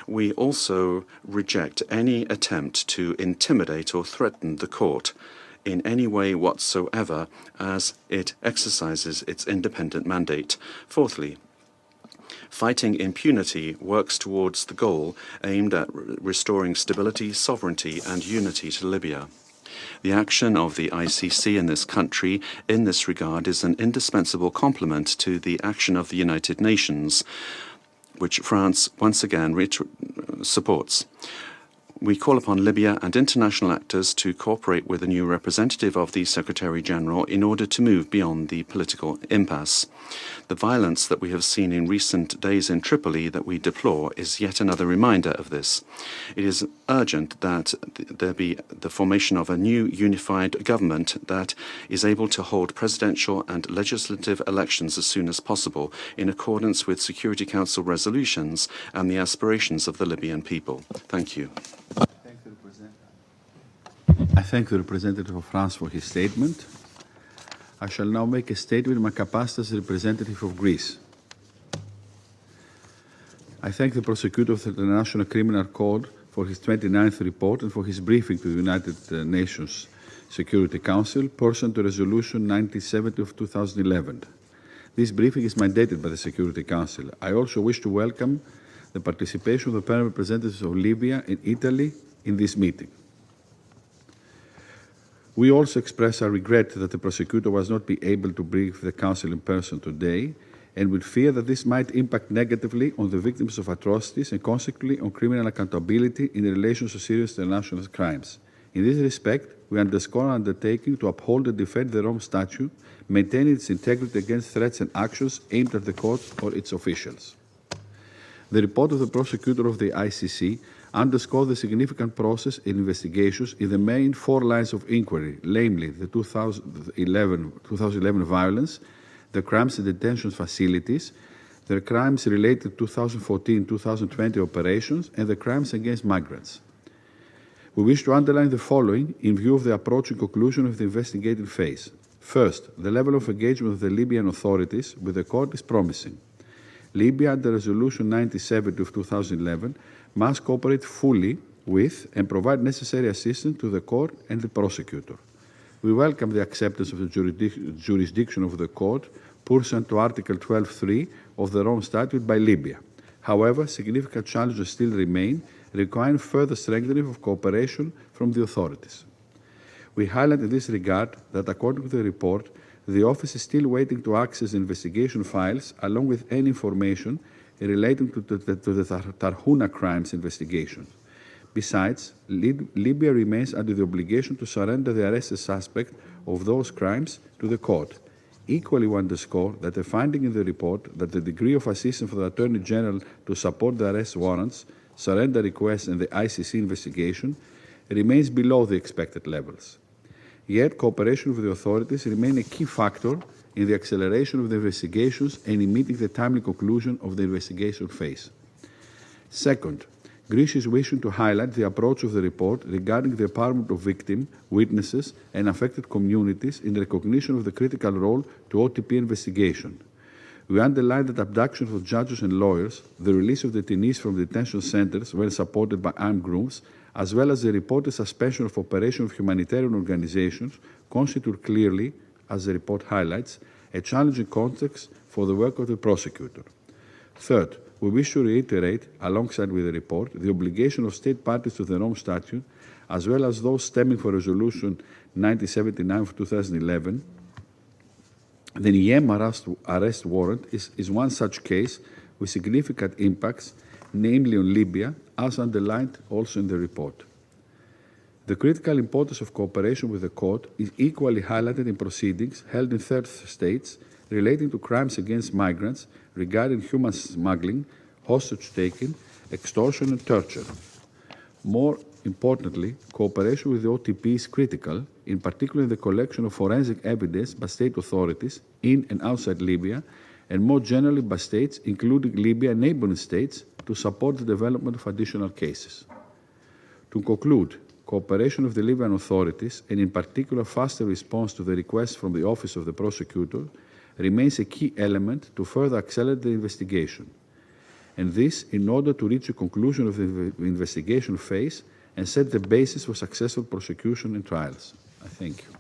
We also reject any attempt to intimidate or threaten the court in any way whatsoever as it exercises its independent mandate. Fourthly, fighting impunity works towards the goal aimed at restoring stability, sovereignty, and unity to Libya. The action of the ICC in this country in this regard is an indispensable complement to the action of the United Nations, which France once again supports. We call upon Libya and international actors to cooperate with a new representative of the Secretary-General in order to move beyond the political impasse. The violence that we have seen in recent days in Tripoli that we deplore is yet another reminder of this. It is urgent that there be the formation of a new unified government that is able to hold presidential and legislative elections as soon as possible in accordance with Security Council resolutions and the aspirations of the Libyan people. Thank you. I thank the representative of France for his statement. I shall now make a statement in my capacity as representative of Greece. I thank the prosecutor of the International Criminal Court for his 29th report and for his briefing to the United Nations Security Council, pursuant to Resolution 1970 of 2011. This briefing is mandated by the Security Council. I also wish to welcome the participation of the permanent representatives of Libya and Italy in this meeting. We also express our regret that the prosecutor was not be able to brief the Council in person today, and we fear that this might impact negatively on the victims of atrocities and consequently on criminal accountability in relation to serious international crimes. In this respect, we underscore our undertaking to uphold and defend the Rome Statute, maintaining its integrity against threats and actions aimed at the court or its officials. The report of the prosecutor of the ICC underscore the significant process in investigations in the main 4 lines of inquiry, namely the 2011 violence, the crimes in detention facilities, the crimes related to 2014-2020 operations, and the crimes against migrants. We wish to underline the following in view of the approaching conclusion of the investigative phase. First, the level of engagement of the Libyan authorities with the court is promising. Libya, under Resolution 1970 of 2011, must cooperate fully with and provide necessary assistance to the court and the prosecutor. We welcome the acceptance of the jurisdiction of the court pursuant to Article 12.3 of the Rome Statute by Libya. However, significant challenges still remain, requiring further strengthening of cooperation from the authorities. We highlight in this regard that, according to the report, the office is still waiting to access investigation files along with any information relating to the Tarhuna crimes investigation. Besides, Libya remains under the obligation to surrender the arrested suspect of those crimes to the court. Equally, we underscore that the finding in the report that the degree of assistance for the Attorney General to support the arrest warrants, surrender requests, and the ICC investigation remains below the expected levels. Yet, cooperation with the authorities remains a key factor in the acceleration of the investigations and in meeting the timely conclusion of the investigation phase. Second, Greece is wishing to highlight the approach of the report regarding the empowerment of victims, witnesses, and affected communities in recognition of the critical role to OTP investigation. We underline that abduction of judges and lawyers, the release of detainees from detention centers when supported by armed groups, as well as the reported suspension of operation of humanitarian organizations, constitute clearly, as the report highlights, a challenging context for the work of the prosecutor. Third, we wish to reiterate, alongside with the report, the obligation of state parties to the Rome Statute, as well as those stemming from Resolution 1979 of 2011. The Niem arrest warrant is one such case with significant impacts, namely on Libya, as underlined also in the report. The critical importance of cooperation with the court is equally highlighted in proceedings held in third states relating to crimes against migrants regarding human smuggling, hostage-taking, extortion and torture. More importantly, cooperation with the OTP is critical, in particular in the collection of forensic evidence by state authorities in and outside Libya, and more generally by states, including Libya and neighboring states, to support the development of additional cases. To conclude, cooperation of the Libyan authorities, and in particular faster response to the request from the Office of the Prosecutor, remains a key element to further accelerate the investigation. And this in order to reach a conclusion of the investigation phase and set the basis for successful prosecution and trials. I thank you.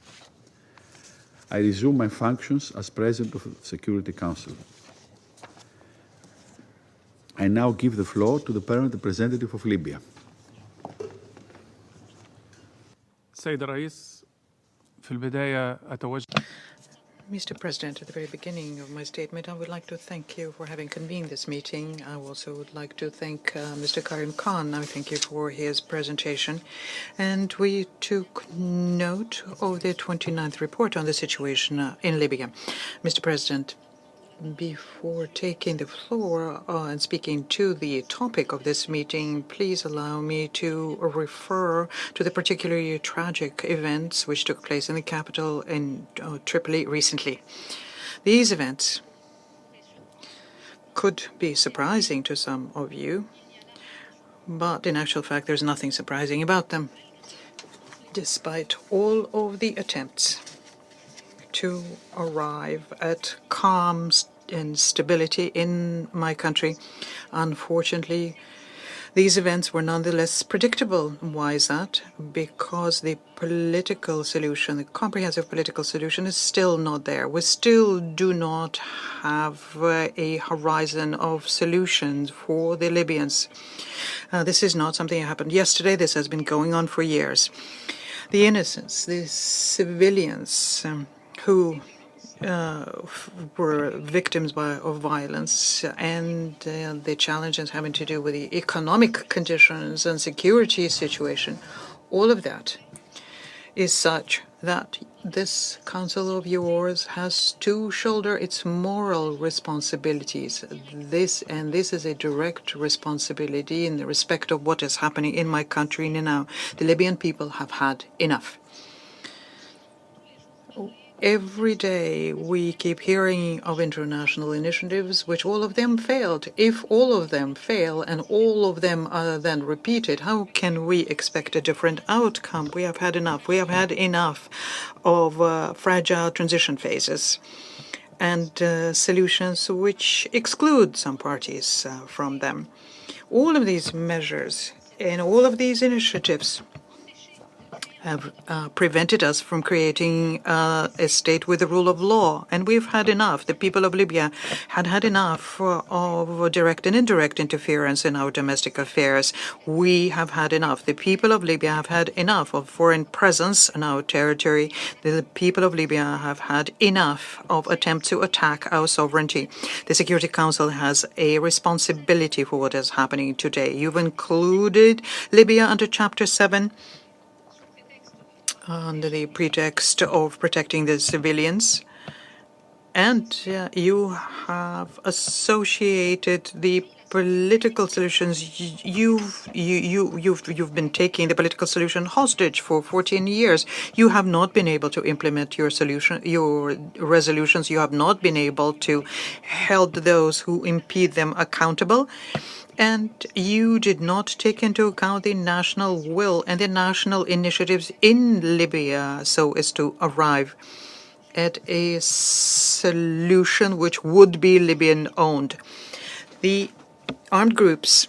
I resume my functions as President of the Security Council. I now give the floor to the Permanent Representative of Libya. سيد الرئيس في البداية أتوجه Mr. President, at the very beginning of my statement, I would like to thank you for having convened this meeting. I also would like to thank Mr. Karim Khan. I thank you for his presentation. And we took note of the 29th report on the situation in Libya. Mr. President, before taking the floor and speaking to the topic of this meeting, please allow me to refer to the particularly tragic events which took place in the capital in Tripoli recently. These events could be surprising to some of you, but in actual fact, there's nothing surprising about them. Despite all of the attempts to arrive at calm and stability in my country, unfortunately, these events were nonetheless predictable. Why is that? Because the political solution, the comprehensive political solution, is still not there. We still do not have a horizon of solutions for the Libyans. This is not something that happened yesterday. This has been going on for years. The innocents, the civilians who were victims of violence, and the challenges having to do with the economic conditions and security situation, all of that is such that this council of yours has to shoulder its moral responsibilities. This is a direct responsibility in the respect of what is happening in my country now. The Libyan people have had enough. Every day we keep hearing of international initiatives, which all of them failed. If all of them fail and all of them are then repeated, how can we expect a different outcome? We have had enough. We have had enough of fragile transition phases and solutions which exclude some parties from them. All of these measures and all of these initiatives have prevented us from creating a state with the rule of law. And we've had enough. The people of Libya had had enough of direct and indirect interference in our domestic affairs. We have had enough. The people of Libya have had enough of foreign presence in our territory. The people of Libya have had enough of attempts to attack our sovereignty. The Security Council has a responsibility for what is happening today. You've included Libya under Chapter 7. Under the pretext of protecting the civilians, and you have associated the political solutions. You've been taking the political solution hostage for 14 years. You have not been able to implement your resolutions. You have not been able to hold those who impede them accountable. And you did not take into account the national will and the national initiatives in Libya so as to arrive at a solution which would be Libyan-owned. The armed groups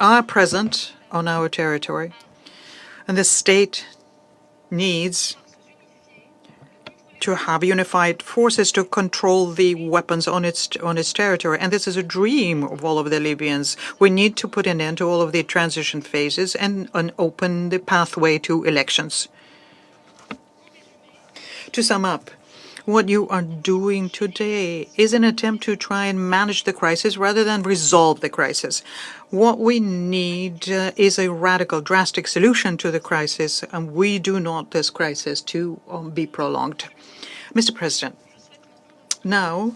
are present on our territory, and the state needs to have unified forces to control the weapons on its territory. And this is a dream of all of the Libyans. We need to put an end to all of the transition phases and open the pathway to elections. To sum up, What you are doing today is an attempt to try and manage the crisis rather than resolve the crisis. What we need is a radical, drastic solution to the crisis, and we do not want this crisis to be prolonged. Mr. President, now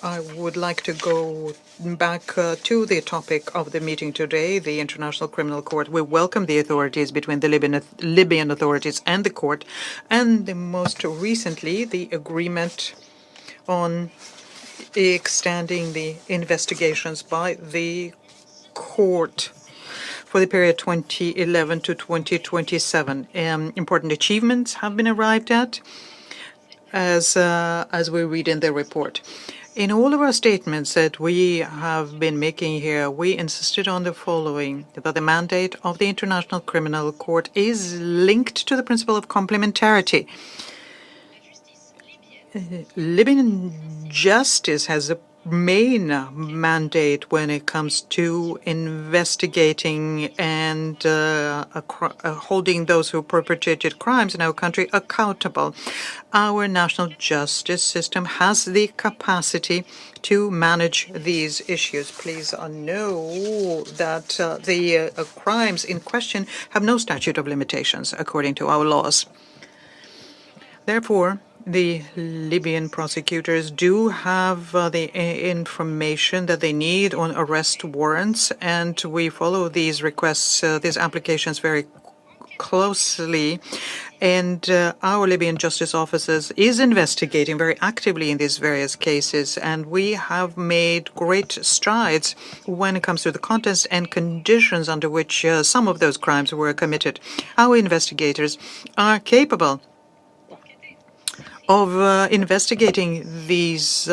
I would like to go back to the topic of the meeting today, the International Criminal Court. We welcome the authorities between the Libyan authorities and the court, and most recently the agreement on extending the investigations by the court for the period 2011 to 2027. Important achievements have been arrived at, as we read in the report. In all of our statements that we have been making here, we insisted on the following: that the mandate of the International Criminal Court is linked to the principle of complementarity. Libyan justice has a main mandate when it comes to investigating and holding those who perpetrated crimes in our country accountable. Our national justice system has the capacity to manage these issues. Please know that the crimes in question have no statute of limitations according to our laws. Therefore, the Libyan prosecutors do have the information that they need on arrest warrants, and we follow these requests, these applications very closely. And our Libyan justice officers is investigating very actively in these various cases, and we have made great strides when it comes to the contents and conditions under which some of those crimes were committed. Our investigators are capable of investigating these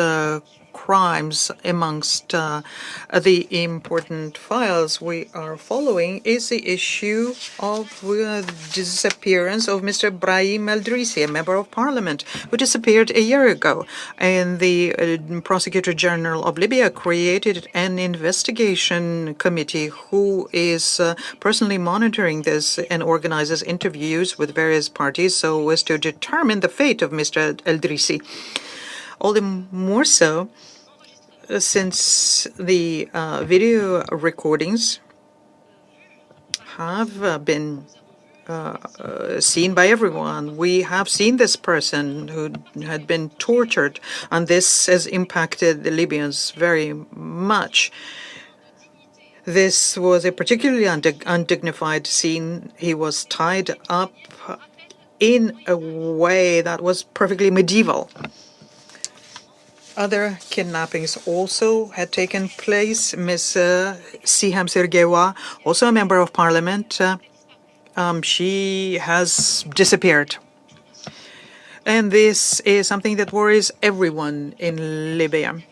crimes. Amongst the important files we are following is the issue of disappearance of Mr. Brahim El-Drisi, a member of parliament, who disappeared a year ago. And the Prosecutor General of Libya created an investigation committee who is personally monitoring this and organizes interviews with various parties so as to determine the fate of Mr. El-Drisi. All the more so since the video recordings have been seen by everyone. We have seen this person who had been tortured, and this has impacted the Libyans very much. This was a particularly undignified scene. He was tied up in a way that was perfectly medieval. Other kidnappings also had taken place. Ms. Siham Sergewa, also a member of parliament, she has disappeared. And this is something that worries everyone in Libya.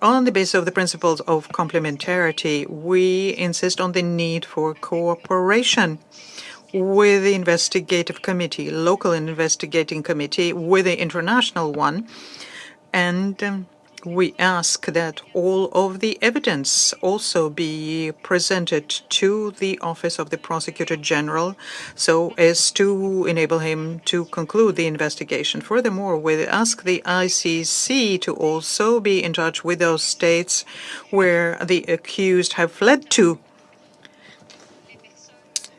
On the basis of the principles of complementarity, we insist on the need for cooperation with the investigative committee, local investigating committee, with the international one. And we ask that all of the evidence also be presented to the Office of the Prosecutor General so as to enable him to conclude the investigation. Furthermore, we ask the ICC to also be in touch with those states where the accused have fled to,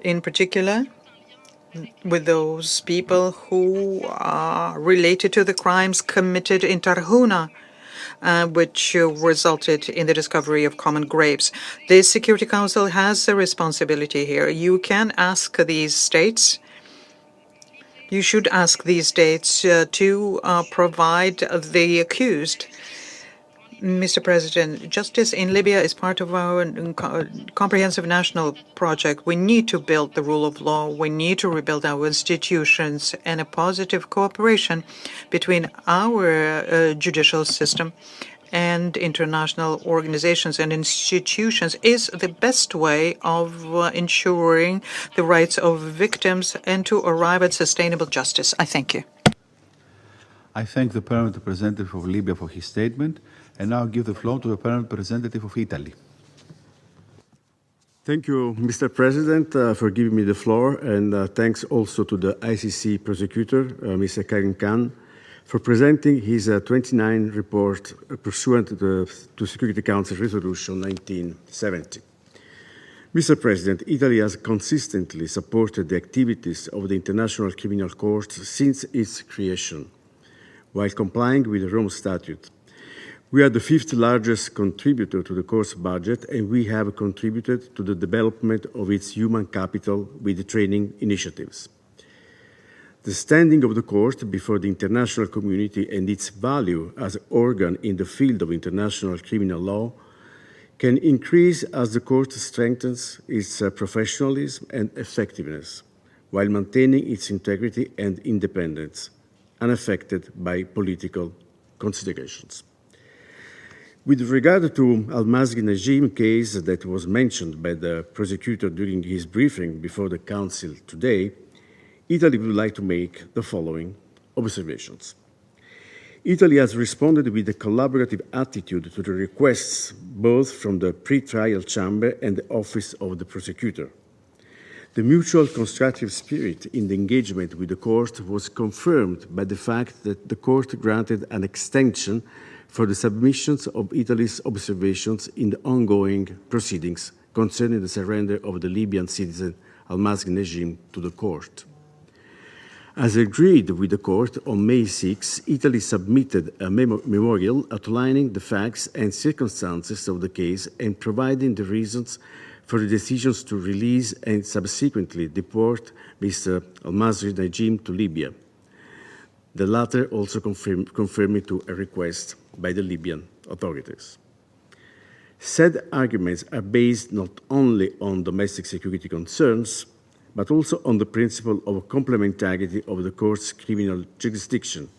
in particular with those people who are related to the crimes committed in Tarhuna, which resulted in the discovery of common graves. The Security Council has a responsibility here. You can ask these states, you should ask these states to provide the accused. Mr. President, justice in Libya is part of our comprehensive national project. We need to build the rule of law. We need to rebuild our institutions, and a positive cooperation between our judicial system and international organizations and institutions is the best way of ensuring the rights of victims and to arrive at sustainable justice. I thank you. I thank the Permanent Representative of Libya for his statement, and now give the floor to the Permanent Representative of Italy. Thank you, Mr. President, for giving me the floor, and thanks also to the ICC prosecutor, Mr. Karim Khan, for presenting his 29 report pursuant to Security Council Resolution 1970. Mr. President, Italy has consistently supported the activities of the International Criminal Court since its creation, while complying with the Rome Statute. We are the fifth largest contributor to the Court's budget, and we have contributed to the development of its human capital with training initiatives. The standing of the Court before the international community and its value as an organ in the field of international criminal law can increase as the Court strengthens its professionalism and effectiveness, while maintaining its integrity and independence, unaffected by political considerations. With regard to Al-Masri Najim case that was mentioned by the prosecutor during his briefing before the Council today, Italy would like to make the following observations. Italy has responded with a collaborative attitude to the requests both from the pre-trial chamber and the Office of the Prosecutor. The mutual constructive spirit in the engagement with the Court was confirmed by the fact that the Court granted an extension for the submissions of Italy's observations in the ongoing proceedings concerning the surrender of the Libyan citizen Al-Masri Najim to the Court. As agreed with the Court, on May 6, Italy submitted a memorial outlining the facts and circumstances of the case and providing the reasons for the decisions to release and subsequently deport Mr. Al-Masri Najim to Libya. The latter also confirming to a request by the Libyan authorities. Said arguments are based not only on domestic security concerns, but also on the principle of complementarity of the Court's criminal jurisdiction,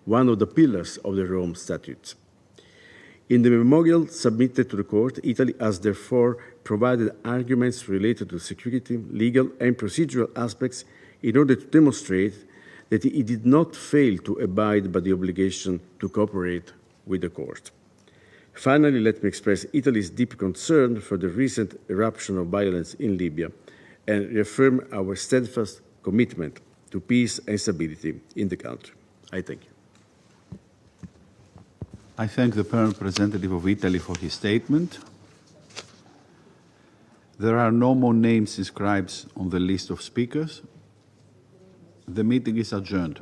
one of the pillars of the Rome Statute. In the memorial submitted to the Court, Italy has therefore provided arguments related to security, legal, and procedural aspects in order to demonstrate that it did not fail to abide by the obligation to cooperate with the Court. Finally, let me express Italy's deep concern for the recent eruption of violence in Libya and reaffirm our steadfast commitment to peace and stability in the country. I thank you. I thank the permanent representative of Italy for his statement. There are no more names inscribed on the list of speakers. The meeting is adjourned.